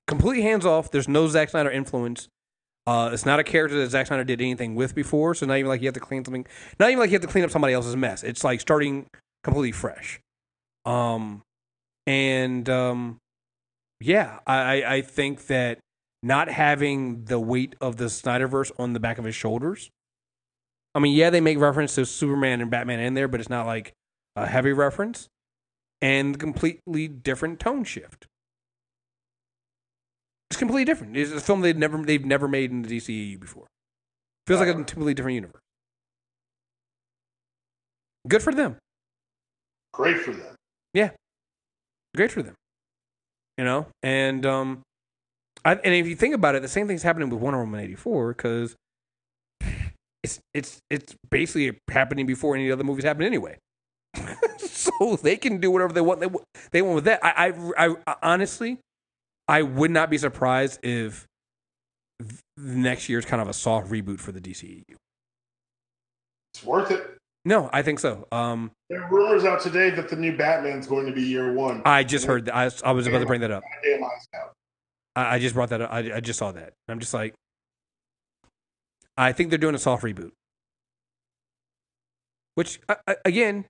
Completely hands off. There's no Zack Snyder influence. It's not a character that Zack Snyder did anything with before, so not even like you have to clean something. Not even like you have to clean up somebody else's mess. It's like starting completely fresh. Yeah, I think that not having the weight of the Snyderverse on the back of his shoulders. I mean, yeah, they make reference to Superman and Batman in there, but it's not like a heavy reference. And completely different tone shift. It's completely different. It's a film they've never made in the DCEU before. Feels like a completely different universe. Good for them. Great for them. Yeah, great for them. You know, and if you think about it, the same thing's happening with Wonder Woman 84 because it's basically happening before any other movies happen anyway. So they can do whatever they want. They want with that. I honestly, I would not be surprised if next year's kind of a soft reboot for the DCEU. It's worth it. No, I think so. There are rumors out today that the new Batman's going to be year one. I just heard that. I was about to bring that up. I just brought that up. I just saw that. I'm just like, I think they're doing a soft reboot. Which, again,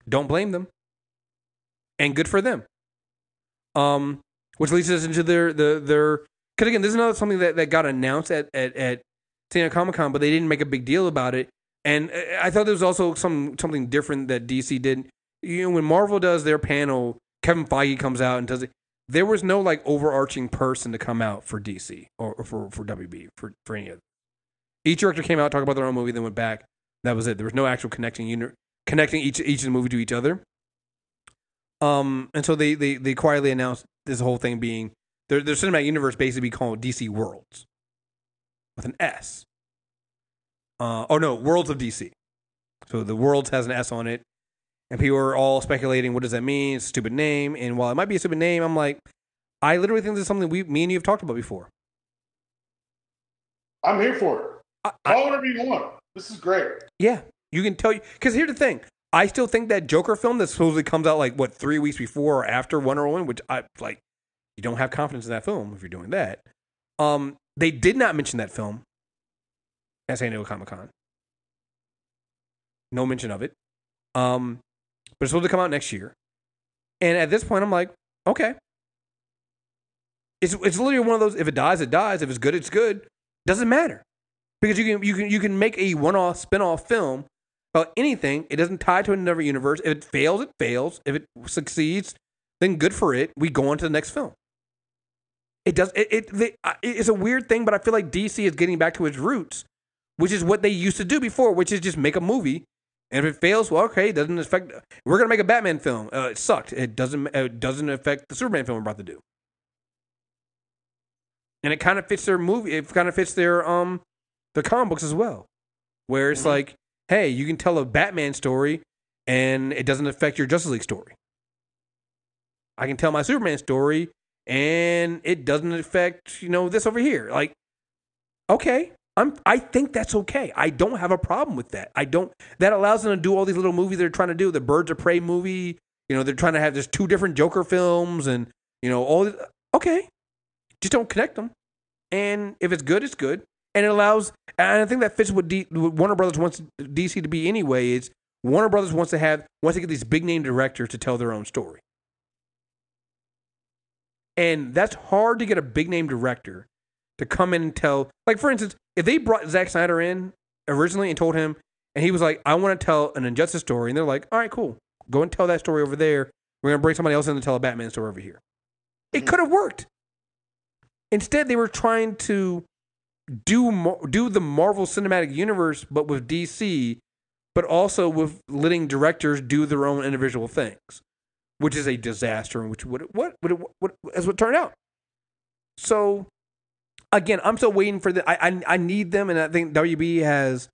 don't blame them. And good for them. Which leads us into their because again, this is another something that got announced at San Diego Comic-Con, but they didn't make a big deal about it. And I thought there was also something different that DC did. when Marvel does their panel, Kevin Feige comes out and does it. There was no like overarching person to come out for DC or for WB for any of it. Each director came out, talked about their own movie, then went back. That was it. There was no actual connecting each of the movie to each other. And so they quietly announced this whole thing being their cinematic universe basically be called DC Worlds with an S. Worlds of DC. So the Worlds has an S on it. And people are all speculating, what does that mean? It's a stupid name. And while it might be a stupid name, I'm like, I literally think this is something me and you have talked about before. I'm here for it. Call whatever you want. This is great. Yeah. You can tell you. Because here's the thing. I still think that Joker film that supposedly comes out 3 weeks before or after Wonder Woman, which I like, you don't have confidence in that film if you're doing that. They did not mention that film at San Diego Comic-Con. No mention of it. But it's supposed to come out next year. And at this point, I'm like, okay. It's literally one of those, if it dies, it dies. If it's good, it's good. Doesn't matter. Because you can make a one-off, spin-off film about anything. It doesn't tie to another universe. If it fails, it fails. If it succeeds, then good for it. We go on to the next film. It's a weird thing, but I feel like DC is getting back to its roots, which is what they used to do before, which is just make a movie. And if it fails, well, okay, it doesn't affect. We're gonna make a Batman film. It sucked. It doesn't affect the Superman film we're about to do. And it kind of fits their movie. It kind of fits their comic books as well, where it's like, hey, you can tell a Batman story, and it doesn't affect your Justice League story. I can tell my Superman story, and it doesn't affect this over here. Like, okay. I think that's okay. I don't have a problem with that. That allows them to do all these little movies they're trying to do. The Birds of Prey movie, they're trying to have there's 2 different Joker films and all this. Okay. Just don't connect them. And if it's good, it's good. And it allows, and I think that fits what Warner Brothers wants DC to be anyway, is Warner Brothers wants to get these big name directors to tell their own story. And that's hard to get a big name director to come in and tell, like, for instance, if they brought Zack Snyder in originally and told him, and he was like, I want to tell an Injustice story, and they're like, all right, cool. Go and tell that story over there. We're going to bring somebody else in to tell a Batman story over here. It could have worked. Instead, they were trying to do the Marvel Cinematic Universe, but with DC, but also with letting directors do their own individual things, which is a disaster, and which what as what turned out. So, again, I'm still waiting for I need them, and I think WB has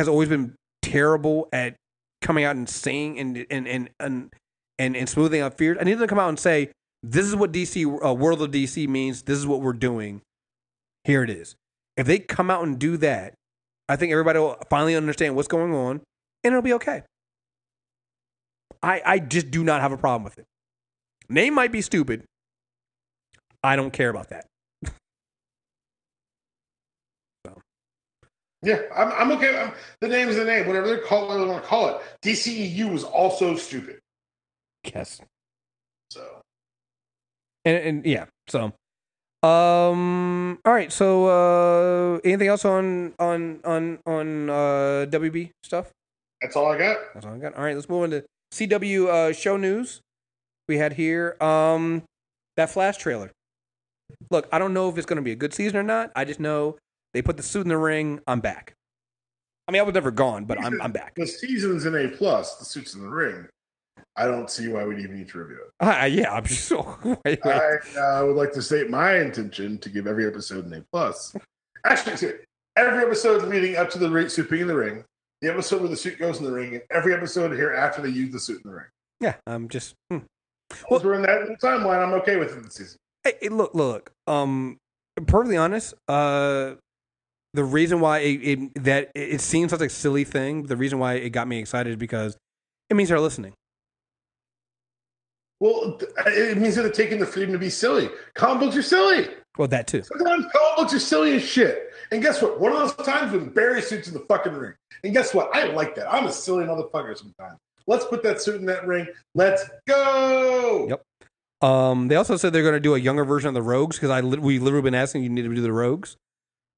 always been terrible at coming out and saying and smoothing out fears. I need them to come out and say, this is what DC World of DC means. This is what we're doing. Here it is. If they come out and do that, I think everybody will finally understand what's going on, and it'll be okay. I just do not have a problem with it. Name might be stupid. I don't care about that. Yeah, I'm okay. The name's the name. Whatever they want to call it. DCEU was also stupid. Yes. So. And yeah. So. All right. So anything else on WB stuff? That's all I got. That's all I got. All right. Let's move on to CW show news. We had here that Flash trailer. Look, I don't know if it's going to be a good season or not. I just know they put the suit in the ring. I'm back. I mean, I was never gone, but I'm back. The season's an A+. The suit's in the ring. I don't see why we'd even need to review it. Yeah, I'm so. Wait. I would like to state my intention to give every episode an A+. Actually, every episode leading up to the suit being in the ring, the episode where the suit goes in the ring, and every episode here after they use the suit in the ring. Yeah, I'm just. Well, we're in that timeline. I'm okay with it this season. Hey, look. Perfectly honest. The reason why it seems such a silly thing, the reason why it got me excited is because it means they're listening. Well, it means that they're taking the freedom to be silly. Comic books are silly. Well, that too. Sometimes comic books are silly as shit. And guess what? One of those times when Barry suit's in the fucking ring. And guess what? I like that. I'm a silly motherfucker sometimes. Let's put that suit in that ring. Let's go. Yep. They also said they're going to do a younger version of the Rogues because we literally been asking you need to do the Rogues.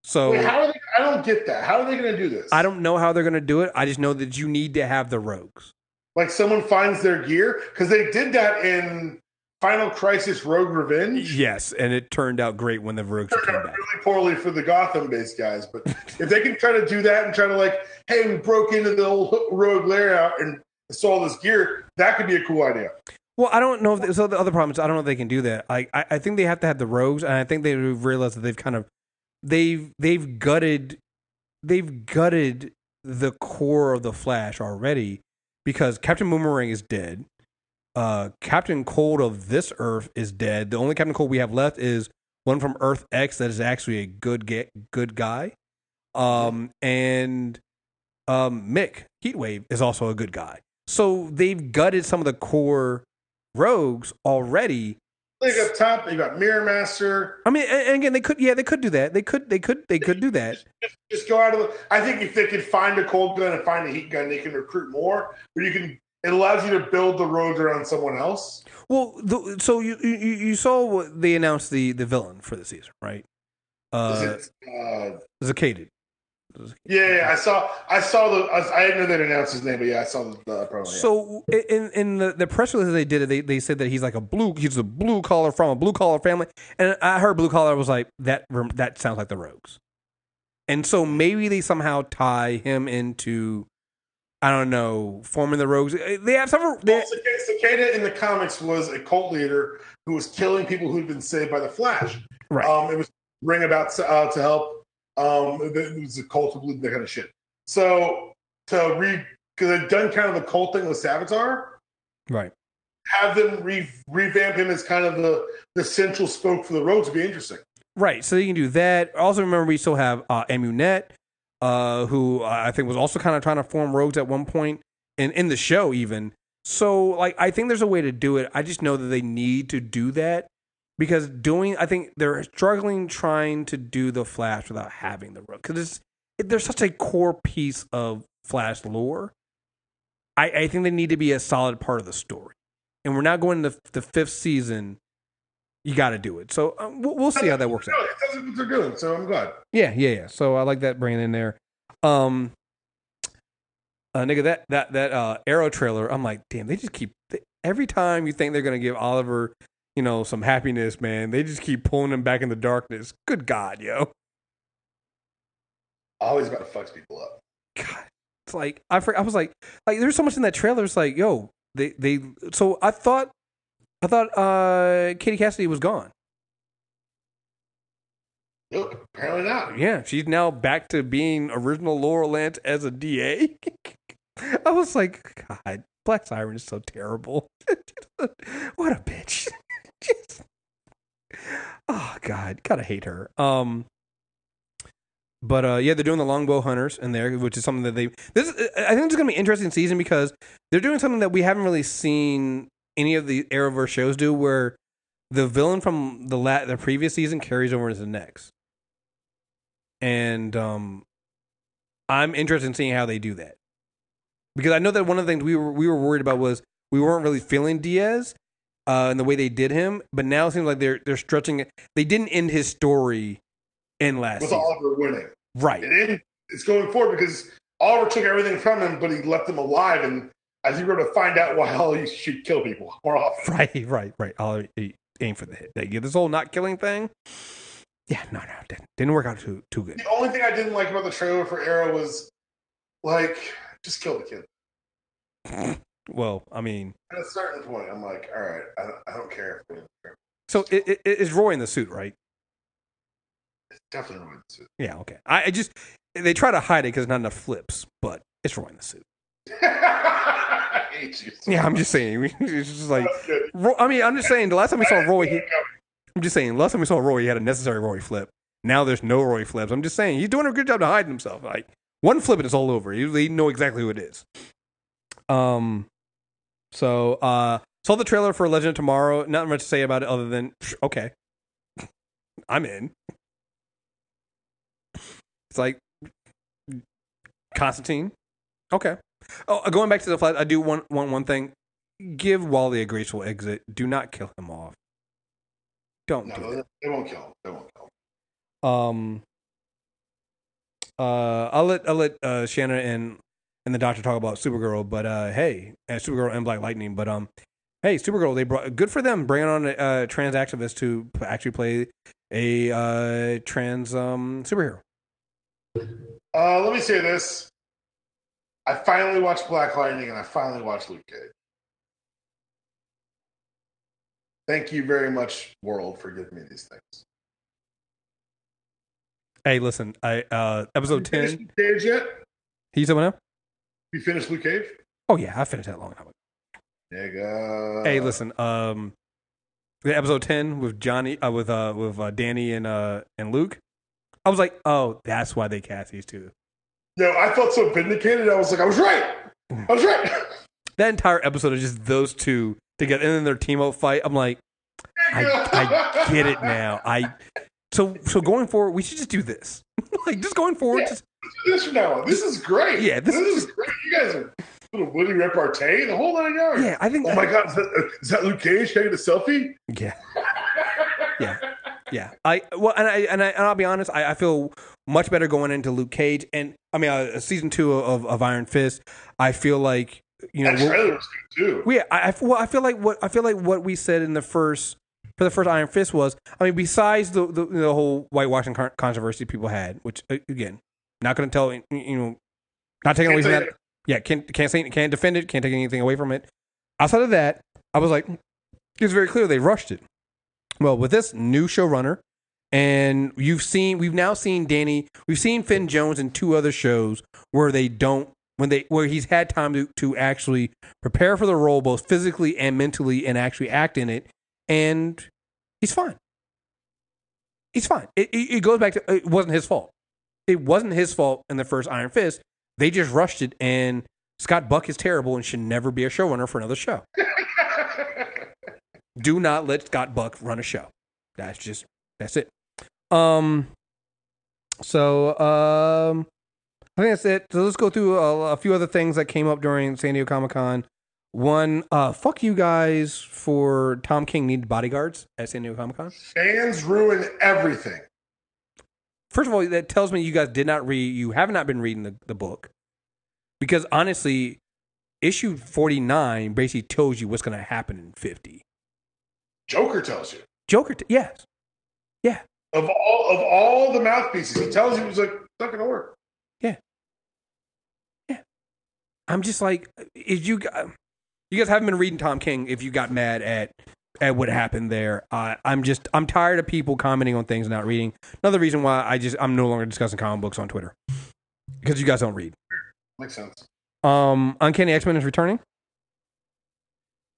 So wait, how are they? I don't get that. How are they going to do this? I don't know how they're going to do it. I just know that you need to have the Rogues. Like someone finds their gear, because they did that in Final Crisis Rogue Revenge. Yes, and it turned out great when the Rogues came back. Really poorly for the Gotham-based guys, but if they can try to do that and try to like, hey, we broke into the old Rogue layout and saw this gear, that could be a cool idea. Well, I don't know if so. The other problem is I don't know if they can do that. I think they have to have the Rogues, and I think they realize that they've kind of they've gutted the core of the Flash already because Captain Boomerang is dead. Captain Cold of this Earth is dead. The only Captain Cold we have left is one from Earth X that is actually a good guy. And Mick Heatwave is also a good guy. So they've gutted some of the core rogues already. They got top. They got Mirror Master. I mean, and again, they could do that. They could do that. Just go out of the. I think if they could find a cold gun and find a heat gun, they can recruit more. But you can. It allows you to build the roads around someone else. Well, so you saw what they announced the villain for the season, right? Is it Zacaded. Yeah, I saw the. I didn't know they'd announced his name, but yeah, I saw the promo. Yeah. So in the press release they did it, they said that he's a blue collar from a blue collar family, and I heard blue collar was like that sounds like the Rogues, and so maybe they somehow tie him into, I don't know, forming the Rogues. They have several. Cicada in the comics was a cult leader who was killing people who'd been saved by the Flash. Right. It was ring about to help. It was a cult who believed that kind of shit. So because they've done kind of the cult thing with Savitar, right? Have them revamp him as kind of the central spoke for the Rogues would be interesting. Right. So you can do that. Also, remember we still have Amunet, who I think was also kind of trying to form Rogues at one point in the show even. So I think there's a way to do it. I just know that they need to do that. Because I think they're struggling trying to do the Flash without having the Rogue. Because they're such a core piece of Flash lore. I think they need to be a solid part of the story. And we're now going to the fifth season. You got to do it. So we'll see how that works out. That's what they're doing, so I'm glad. Yeah. So I like that bringing in there. Nigga, that Arrow trailer, I'm like, damn, they just keep... Every time you think they're going to give Oliver... some happiness, man. They just keep pulling him back in the darkness. Good God, yo. Always about to fuck people up. God, it's like I was like there's so much in that trailer. It's like, yo, they. So I thought Katie Cassidy was gone. Nope, apparently not. Yeah, she's now back to being original Laurel Lance as a DA. I was like, God, Black Siren is so terrible. What a bitch. Oh God, gotta hate her. But yeah, they're doing the Longbow Hunters in there, which is something that I think it's gonna be an interesting season because they're doing something that we haven't really seen any of the Arrowverse shows do, where the villain from the previous season carries over into the next, and I'm interested in seeing how they do that because I know that one of the things we were worried about was we weren't really feeling Diaz. And the way they did him, but now it seems like they're stretching it. They didn't end his story in last season. With Oliver winning. Right. It's going forward because Oliver took everything from him, but he left him alive. And I think we're going to find out why he should kill people more often. Right. Oliver aim for the hit. They get this whole not killing thing. Yeah, no, didn't work out too good. The only thing I didn't like about the trailer for Arrow was, just kill the kid. Well, I mean... At a certain point, I'm like, all right, I don't care. So it's Roy in the suit, right? It's definitely Roy in the suit. Yeah, okay. They try to hide it because not enough flips, but it's Roy in the suit. I hate you. Yeah, I'm just saying. It's just like... I'm just saying, the last time we saw Roy... I'm just saying, last time we saw Roy, he had a necessary Roy flip. Now there's no Roy flips. I'm just saying, he's doing a good job to hide himself. Like, one flip and it's all over. You know exactly who it is. So, saw the trailer for Legend of Tomorrow. Not much to say about it other than, okay, I'm in. It's like Constantine. Okay. Oh, going back to the Flash, I do want one thing. Give Wally a graceful exit. Do not kill him off. Don't do that. They won't kill him. I'll let Shanna and the Doctor talk about Supergirl. But hey, and Supergirl and Black Lightning. But hey, Supergirl, they brought good for them bringing on a trans activist to actually play a trans superhero. Let me say this. I finally watched Black Lightning and I finally watched Luke Cage. Thank you very much, world, for giving me these things. Hey, listen, episode 10. Luke Cage yet? He's someone else? You finished Luke Cage? Oh yeah, I finished that long time ago. Nigga. Hey, listen, the episode 10 with Johnny, with Danny and Luke. I was like, oh, that's why they cast these two. No, I felt so vindicated. I was like, I was right. That entire episode is just those two together, and then their team up fight. I'm like, I get it now. So going forward, we should just do this. Like, just going forward, let's do this from now on. This is great. Yeah, this is great. You guys are little witty repartee, the whole 9 yards. Yeah, I think. Oh my God, is that Luke Cage taking a selfie? Yeah. Yeah. I'll be honest. I feel much better going into Luke Cage, and I mean, season 2 of Iron Fist. I feel like that trailer was good too. Yeah. I feel like what we said in the first Iron Fist was. I mean, besides the whole whitewashing controversy people had, which again, not going to tell not taking away from that. Yeah, can't defend it, can't take anything away from it. Outside of that, I was like, it's very clear they rushed it. Well, with this new showrunner, and we've now seen Danny, we've seen Finn Jones in 2 other shows where where he's had time to actually prepare for the role, both physically and mentally, and actually act in it, and he's fine. He's fine. It goes back to, it wasn't his fault. It wasn't his fault in the first Iron Fist. They just rushed it, and Scott Buck is terrible and should never be a showrunner for another show. Do not let Scott Buck run a show. That's it. I think that's it. So let's go through a few other things that came up during San Diego Comic-Con. One, fuck you guys for Tom King needed bodyguards at San Diego Comic-Con. Fans ruin everything. First of all, that tells me you guys you have not been reading the book. Because honestly, issue 49 basically tells you what's going to happen in 50. Joker tells you. Yes. Yeah. Of all the mouthpieces, he tells you it's like, it's not going to work. Yeah. Yeah. I'm just like, if you guys haven't been reading Tom King, if you got mad at what happened there, I'm tired of people commenting on things and not reading. Another reason why I'm no longer discussing comic books on Twitter. Because you guys don't read. Makes sense. Uncanny X-Men is returning.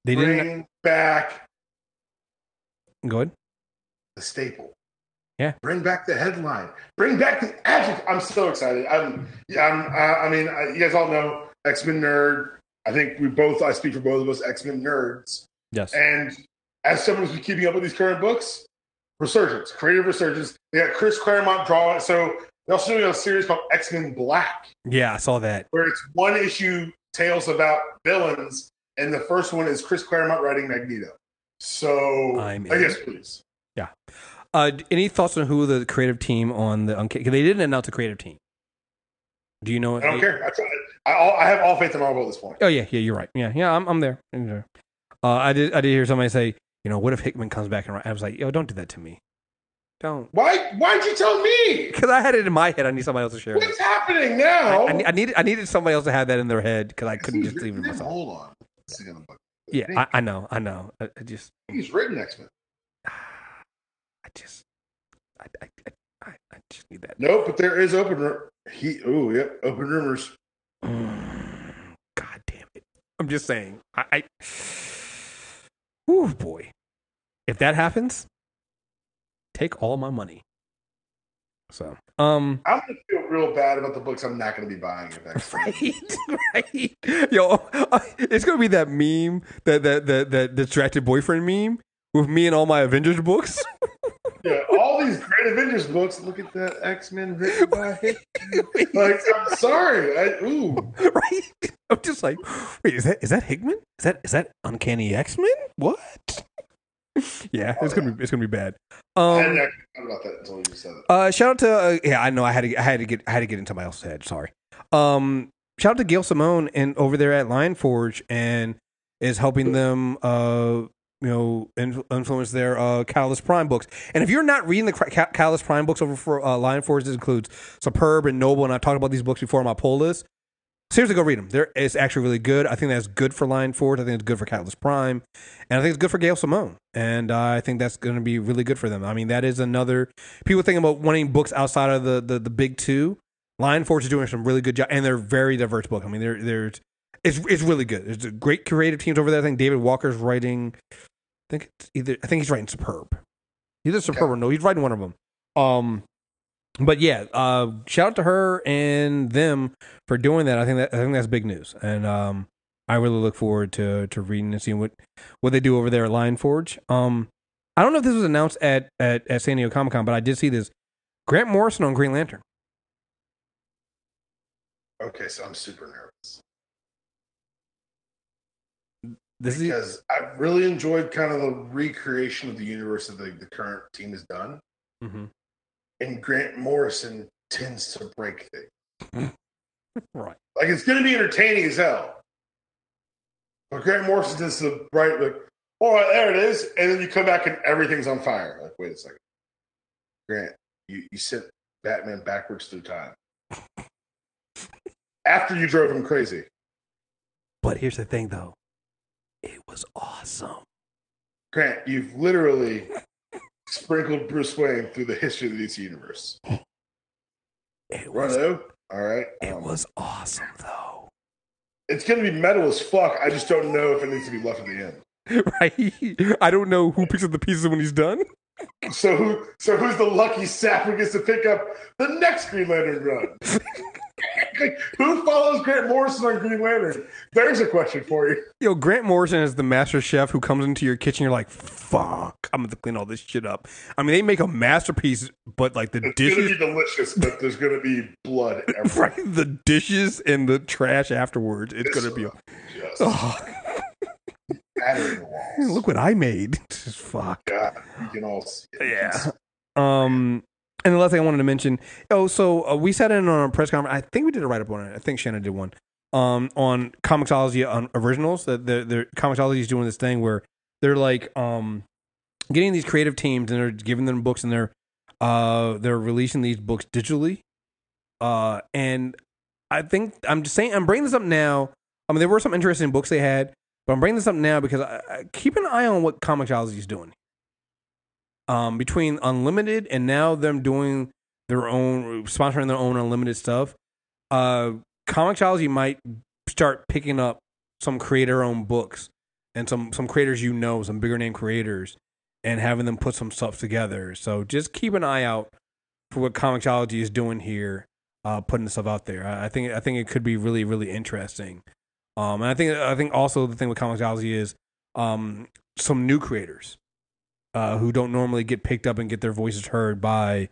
They Bring back. Go ahead. The staple. Yeah. Bring back the headline. Bring back the adjective. I'm so excited. I mean, you guys all know X-Men nerd. I think I speak for both of us, X-Men nerds. Yes. And as someone who's been keeping up with these current books, creative resurgence. They got Chris Claremont drawing. So they're also doing a series called X-Men Black. Yeah, I saw that. Where it's one issue tales about villains, and the first one is Chris Claremont writing Magneto. So, yes, please. Yeah. Any thoughts on who the creative team on the Uncanny? Because they didn't announce a creative team. Do you know? I don't care. I have all faith in Marvel at this point. Oh yeah, you're right. Yeah, I'm there. I did hear somebody say, what if Hickman comes back and I was like, yo, don't do that to me. Don't. Why'd you tell me? Because I had it in my head. I need somebody else to share it. What's happening now? I needed somebody else to have that in their head because I couldn't just leave it myself. Hold on. This is gonna bug me. Yeah, I know. I just. He's written X-Men. I just need that. Nope, but there is open rumors. God damn it! I'm just saying. Oh boy, if that happens, take all my money. So, I'm gonna feel real bad about the books I'm not gonna be buying. Right. Yo, it's gonna be that meme, that distracted boyfriend meme with me and all my Avengers books. Yeah, all these great Avengers books. Look at that X-Men written by Hickman. Like, I'm sorry. Right? I'm just like, wait, is that Hickman? Is that Uncanny X-Men? What? Yeah, it's gonna be bad. I hadn't actually thought about that until you said it. Shout out to I know I had to get into my else's head. Sorry. shout out to Gail Simone and over there at Lion Forge and is helping them, influence their Catalyst Prime books. And if you're not reading the Catalyst Prime books over for Lion Forge, this includes Superb and Noble, and I've talked about these books before on my poll list. Seriously, go read them. It's actually really good. I think that's good for Lion Forge. I think it's good for Catalyst Prime. And I think it's good for Gail Simone. And I think that's going to be really good for them. I mean, that is another... People think about wanting books outside of the big two. Lion Forge is doing some really good job. And they're very diverse book. I mean, it's really good. There's a great creative teams over there. I think David Walker's writing... I think he's writing Superb. Either Superb or no. He's writing one of them. But yeah, shout out to her and them for doing that. I think that's big news, and I really look forward to reading and seeing what they do over there at Lion Forge. I don't know if this was announced at San Diego Comic-Con, but I did see this. Grant Morrison on Green Lantern. Okay, so I'm super nervous. Because I really enjoyed kind of the recreation of the universe that the current team has done. Mm-hmm. And Grant Morrison tends to break things. Right. Like, it's going to be entertaining as hell. But Grant Morrison tends to write, like, all right, there it is. And then you come back and everything's on fire. Like, wait a second. Grant, you sent Batman backwards through time. After you drove him crazy. But here's the thing, though. It was awesome. Grant, you've literally sprinkled Bruce Wayne through the history of the DC universe. All right. It was awesome, though. It's going to be metal as fuck. I just don't know if it needs to be left at the end. Right? I don't know who picks up the pieces when he's done. So who's the lucky sap who gets to pick up the next Green Lantern run? Who follows Grant Morrison on Green Lantern? There's a question for you. Yo, Grant Morrison is the master chef who comes into your kitchen. You're like, fuck, I'm going to clean all this shit up. I mean, they make a masterpiece, but like the dishes... It's going to be delicious, but there's going to be blood everywhere. Right? The dishes and the trash afterwards. It's going to be... Battering the walls. Look what I made. Fuck. God, you can all see it. Yeah. And the last thing I wanted to mention, we sat in on a press conference. I think we did a write-up on it. I think Shannon did one on Comixology on originals. That the Comixology is doing this thing where they're like getting these creative teams and they're giving them books and they're releasing these books digitally. And I think I'm bringing this up now. I mean, there were some interesting books they had, but I'm bringing this up now because I keep an eye on what Comixology is doing. Between Unlimited and now them doing sponsoring their own Unlimited stuff, Comixology might start picking up some creator-owned books and some creators some bigger name creators, and having them put some stuff together. So just keep an eye out for what Comixology is doing here, putting this stuff out there. I think it could be really, really interesting. And I think also the thing with Comixology is some new creators. Who don't normally get picked up and get their voices heard by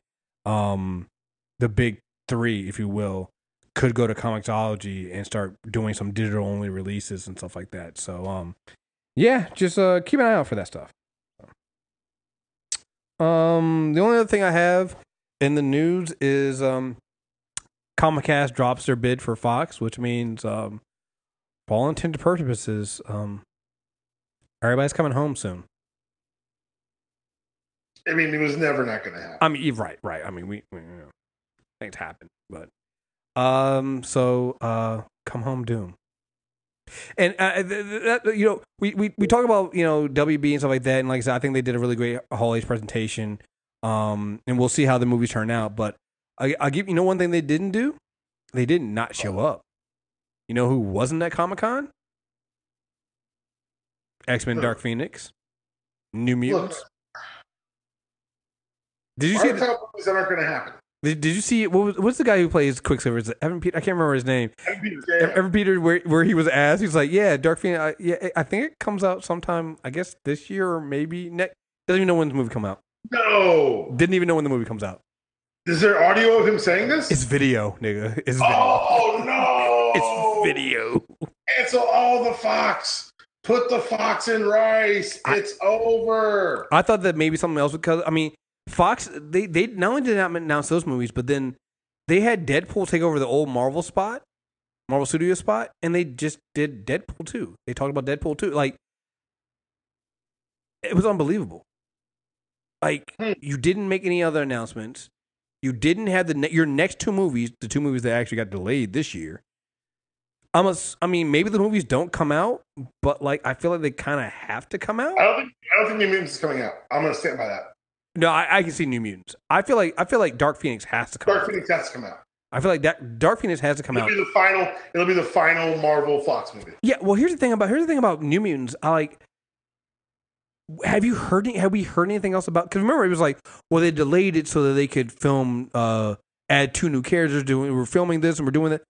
the big three, if you will, could go to Comixology and start doing some digital-only releases and stuff like that. So, just keep an eye out for that stuff. The only other thing I have in the news is Comcast drops their bid for Fox, which means, for all intended purposes, everybody's coming home soon. I mean, it was never not going to happen. I mean, right. I mean, we things happen, but come home, Doom. And we talk about WB and stuff like that, and like I said, I think they did a really great Hall H presentation. And we'll see how the movies turn out. But I give one thing they didn't do, they did not show up. You know who wasn't at Comic-Con? X-Men Dark Phoenix, New Mutants. Look, did you see movies that aren't going to happen? Did you see what's the guy who plays Quicksilver? Is it Evan Peters? I can't remember his name. Evan Peters, yeah. Evan Peters, where he was asked, he's like, "Yeah, Dark Phoenix. I think it comes out sometime. I guess this year or maybe next. Doesn't even know when the movie come out. No, didn't even know when the movie comes out. Is there audio of him saying this? It's video, nigga. It's video. Oh no, it's video. Cancel all the Fox. Put the Fox in rice. It's over. I thought that maybe something else because Fox, they not only did not announce those movies, but then they had Deadpool take over the old Marvel spot, Marvel Studios spot, and they just did Deadpool 2. They talked about Deadpool 2. Like, it was unbelievable. Like, you didn't make any other announcements. You didn't have your next two movies, the two movies that actually got delayed this year. I mean, maybe the movies don't come out, but like, I feel like they kind of have to come out. I don't think New Mutants is coming out. I'm going to stand by that. No, I can see New Mutants. I feel like Dark Phoenix has to come out. Dark Phoenix has to come out. I feel like that Dark Phoenix has to come out. It'll be the final Marvel Fox movie. Yeah. Well, here's the thing about New Mutants. Have we heard anything else about? Because remember, it was like, well, they delayed it so that they could film, add 2 new characters. We're filming this and we're doing that.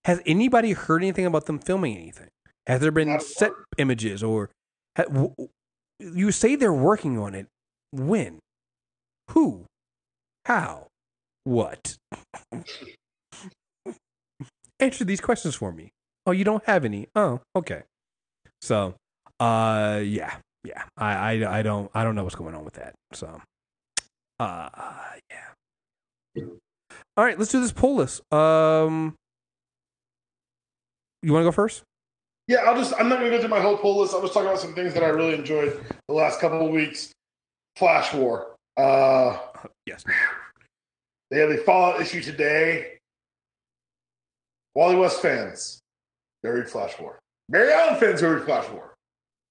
Has anybody heard anything about them filming anything? Has there been set images or? You say they're working on it. When? Who? How? What? Answer these questions for me. Oh, you don't have any. Oh, okay. So, yeah. I don't know what's going on with that. So, yeah. All right, let's do this poll list. You want to go first? Yeah, I'm not going to go through my whole poll list. I'll just talk about some things that I really enjoyed the last couple of weeks. Flash War. Yes. They had a Fallout issue today. Wally West fans, go read Flash War. Barry Allen fans, go read Flash War.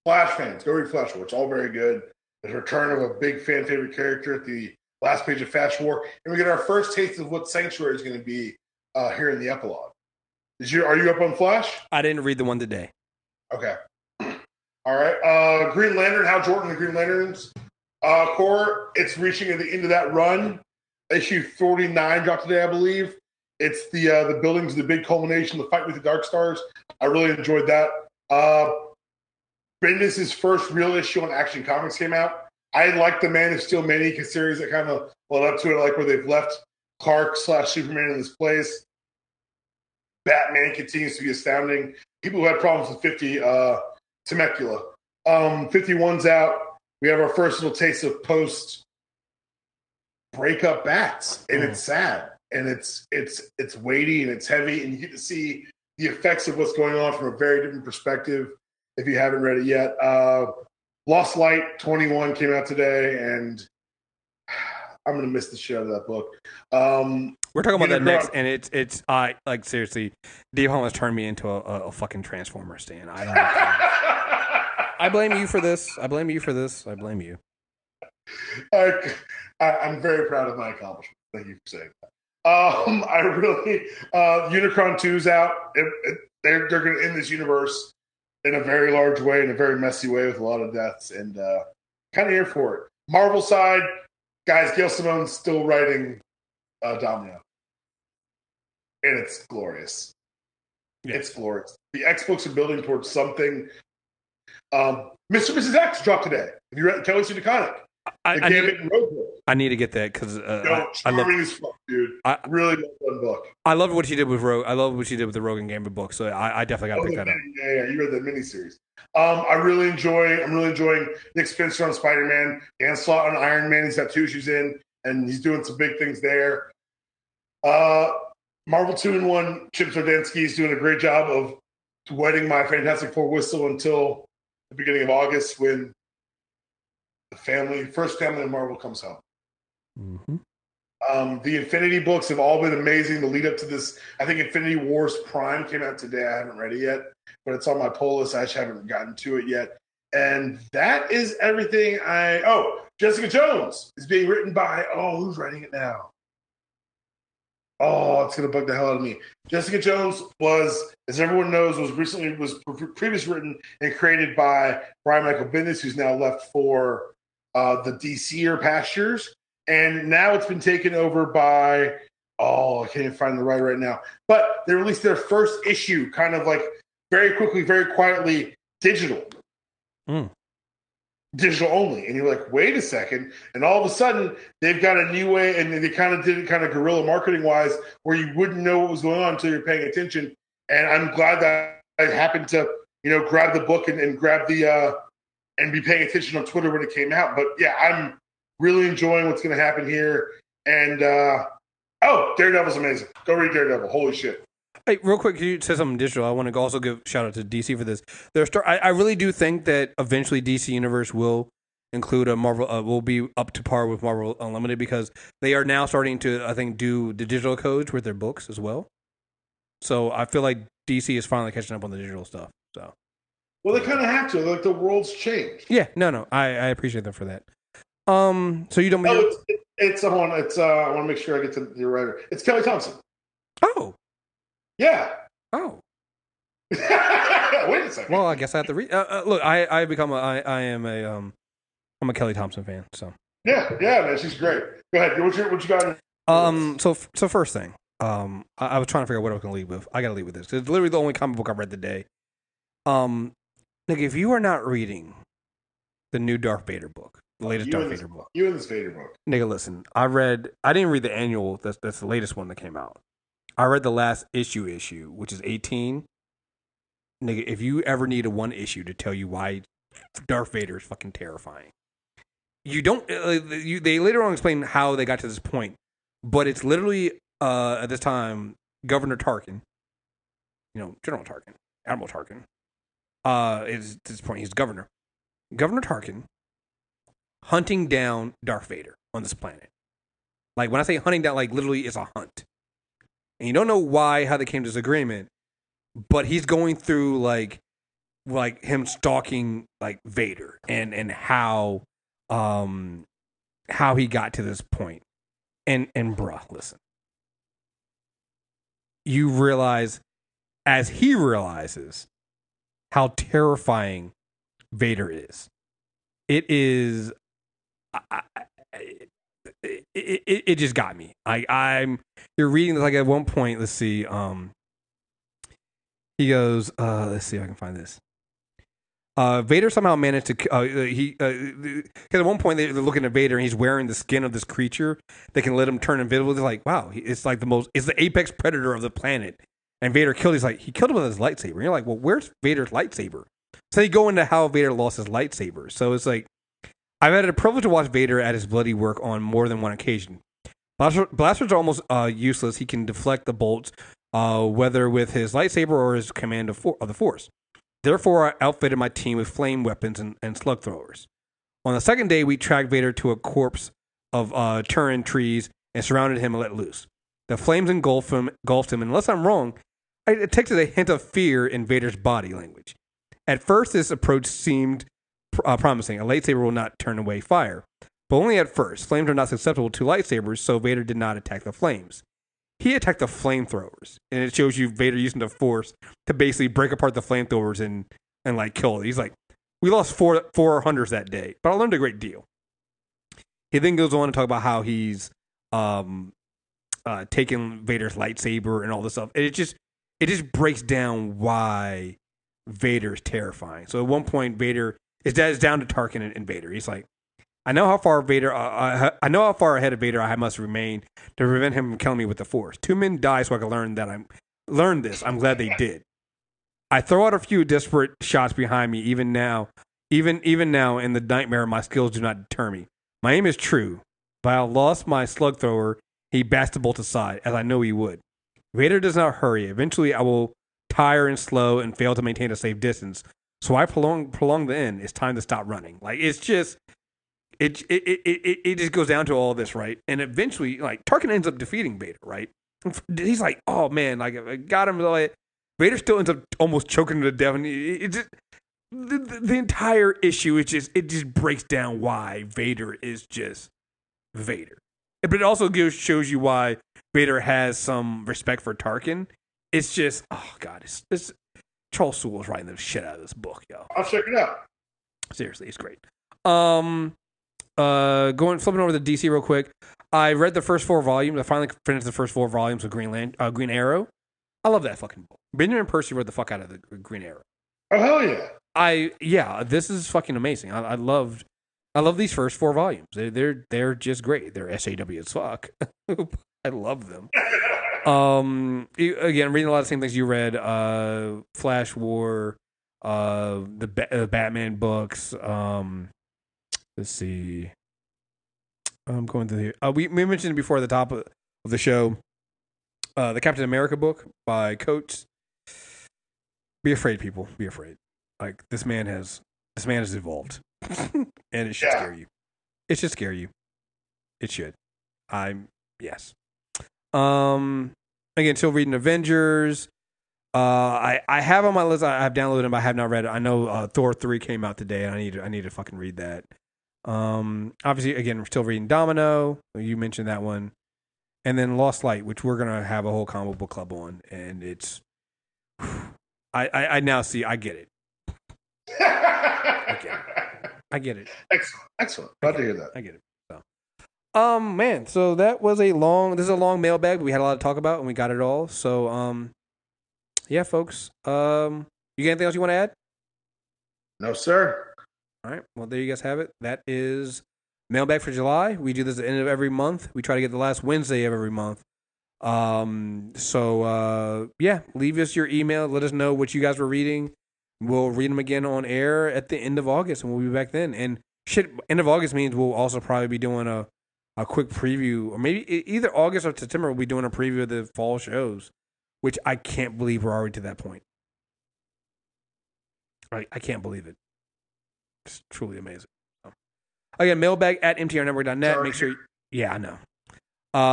Flash fans, go read Flash War. It's all very good. There's a return of a big fan favorite character at the last page of Flash War. And we get our first taste of what Sanctuary is going to be here in the epilogue. Are you up on Flash? I didn't read the one today. Okay. All right. Green Lantern, Hal Jordan, the Green Lanterns Corps. It's reaching at the end of that run. Issue 49 dropped today, I believe. It's the buildings, the big culmination, the fight with the Dark Stars. I really enjoyed that. Bendis' first real issue on Action Comics came out. I like the Man of Steel Mania series that kind of led up to it, like where they've left Clark/Superman in this place. Batman continues to be astounding. People who had problems with 50, Temecula. 51's out. We have our first little taste of post-breakup Bats, and it's sad, and it's weighty, and it's heavy, and you get to see the effects of what's going on from a very different perspective if you haven't read it yet. Lost Light 21 came out today, and I'm going to miss the shit out of that book. We're talking about that next, and it's like, seriously, Dave Holmes turned me into a fucking Transformer stand. I don't know. I blame you for this. I blame you. I'm very proud of my accomplishment. Thank you for saying that. I really, Unicron 2's out. They're going to end this universe in a very large way, in a very messy way with a lot of deaths, and kind of here for it. Marvel side, guys, Gail Simone's still writing Domino. And it's glorious. Yeah. It's glorious. The X-Books are building towards something. Mr. and Mrs. X dropped today. Have you read Kelly Sue DeConnick? I need to get that because I love it as fuck, dude. Really well done book. I love what she did with Rogue. I love what she did with the Rogan Gambit book. So I definitely got to pick that up. Yeah, you read the miniseries. I'm really enjoying Nick Spencer on Spider-Man, Dan Slott on Iron Man. He's got 2 issues in, and he's doing some big things there. Marvel 2-in-1, Chip Zdarsky is doing a great job of wetting my Fantastic Four whistle until the beginning of August when the first family of Marvel comes home. Mm-hmm. The Infinity books have all been amazing. The lead up to this, I think Infinity Wars Prime came out today. I haven't read it yet, but it's on my poll list. I just haven't gotten to it yet. And that is everything Jessica Jones is being written by, who's writing it now? Oh, it's going to bug the hell out of me. Jessica Jones was, as everyone knows, was previously written and created by Brian Michael Bendis, who's now left for the DCer pastures. And now it's been taken over by, I can't even find the writer right now. But they released their first issue kind of like very quickly, very quietly, digital. Digital only. And you're like, wait a second. And all of a sudden, they've got a new way, and they kind of did it kind of guerrilla marketing-wise, where you wouldn't know what was going on until you're paying attention. And I'm glad that I happened to, grab the book and grab the and be paying attention on Twitter when it came out. But yeah, I'm really enjoying what's going to happen here. And Daredevil's amazing. Go read Daredevil. Holy shit. Hey, real quick, you said something digital. I want to also give shout out to DC for this. I really do think that eventually DC Universe will include a Marvel, will be up to par with Marvel Unlimited because they are now starting to, I think, do the digital codes with their books as well. So I feel like DC is finally catching up on the digital stuff. So, well, they kind of have to. Like the world's changed. Yeah, no, I appreciate them for that. So you don't. It's I want to make sure I get to the writer. It's Kelly Thompson. Oh. Yeah. Oh. Wait a second. Well, I guess I have to read. Look, I'm a Kelly Thompson fan. So. Yeah, man, she's great. Go ahead. What you got? So first thing, I was trying to figure out what I was going to lead with. I got to lead with this. It's literally the only comic book I read today. Nigga, if you are not reading the new Darth Vader book, the latest Darth Vader book, you in this Vader book, nigga, listen. I didn't read the annual. That's the latest one that came out. I read the last issue, which is 18. Nigga, if you ever need a one issue to tell you why Darth Vader is fucking terrifying, you don't. They later on explain how they got to this point, but it's literally at this time Governor Tarkin, General Tarkin, Admiral Tarkin. Is at this point he's governor. Governor Tarkin hunting down Darth Vader on this planet. Like when I say hunting down, like literally it's a hunt. And you don't know how they came to this agreement, but he's going through like him stalking like Vader and how he got to this point. And bruh, listen. You realize as he realizes how terrifying Vader is. It is it just got me. You're reading this like at one point, let's see, he goes, let's see if I can find this. Vader somehow managed to because at one point they're looking at Vader and he's wearing the skin of this creature that can let him turn invisible. They're like, wow, it's like it's the apex predator of the planet. And Vader killed. He killed him with his lightsaber. And you're like, well, where's Vader's lightsaber? So you go into how Vader lost his lightsaber. So it's like, I've had the privilege to watch Vader at his bloody work on more than one occasion. Blasters are almost useless. He can deflect the bolts, whether with his lightsaber or his command of the Force. Therefore, I outfitted my team with flame weapons and slug throwers. On the second day, we tracked Vader to a corpse of Turin trees and surrounded him and let loose. The flames engulfed him, and unless I'm wrong, I detected a hint of fear in Vader's body language. At first, this approach seemed promising. A lightsaber will not turn away fire. But only at first. Flames are not susceptible to lightsabers, so Vader did not attack the flames. He attacked the flamethrowers. And it shows you Vader using the Force to basically break apart the flamethrowers and like kill it. He's like, we lost four hunters that day, but I learned a great deal. He then goes on to talk about how he's taking Vader's lightsaber and all this stuff. And it just breaks down why Vader is terrifying. So at one point, Vader is down to Tarkin and Vader. He's like, I know how far ahead of Vader I must remain to prevent him from killing me with the Force. 2 men die so I can learn this. I'm glad they did. I throw out a few desperate shots behind me. Even now, in the nightmare, my skills do not deter me. My aim is true, but I lost my slug thrower. He bats the bolt aside, as I know he would. Vader does not hurry. Eventually, I will tire and slow and fail to maintain a safe distance. So I prolong the end. It's time to stop running. Like it's just. It just goes down to all this, right? And eventually, like, Tarkin ends up defeating Vader, right? He's like, oh, man, like, I got him. Like, Vader still ends up almost choking him to death. And it just, the entire issue, it just breaks down why Vader is just Vader. But it also shows you why Vader has some respect for Tarkin. It's just, oh, God, it's Charles Soule's writing the shit out of this book, yo. I'll check it out. Seriously, it's great. Flipping over to DC real quick. I read the first 4 volumes. I finally finished the first 4 volumes of Green Arrow. I love that fucking book. Benjamin Percy read the fuck out of the Green Arrow. Oh hell yeah! This is fucking amazing. I love these first 4 volumes. They're just great. They're SAW as fuck. I love them. Again, reading a lot of the same things you read. Flash War, the Batman books. Let's see. I'm going through here. We mentioned it before at the top of the show. the Captain America book by Coates. Be afraid, people. Be afraid. Like this man has evolved, and it should scare you. It should scare you. It should. Yes. Again, still reading Avengers. I have on my list. I've downloaded them, but I have not read it. I know Thor 3 came out today, and I need to fucking read that. Obviously, again, we're still reading Domino. You mentioned that one, and then Lost Light, which we're gonna have a whole comic book club on, and it's. I now see. I get it. I get it. Excellent. Glad to hear that. I get it. So, man. So that was this is a long mailbag, but we had a lot to talk about, and we got it all. So, yeah, folks. You got anything else you want to add? No, sir. All right. Well, there you guys have it. That is mailbag for July. We do this at the end of every month. We try to get the last Wednesday of every month. Yeah, leave us your email. Let us know what you guys were reading. We'll read them again on air at the end of August, and we'll be back then. And end of August means we'll also probably be doing a quick preview, or maybe either August or September, we'll be doing a preview of the fall shows, which I can't believe we're already to that point. I can't believe it. It's truly amazing. So, again, mailbag at mtrnetwork.net. Make sure, I know.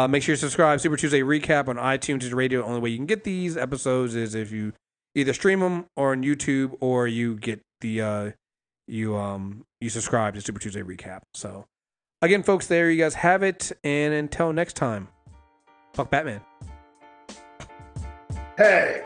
Make sure you subscribe. Super Tuesday recap on iTunes and radio. The only way you can get these episodes is if you either stream them or on YouTube, or you get the you subscribe to Super Tuesday recap. So again, folks, there you guys have it. And until next time, fuck Batman. Hey.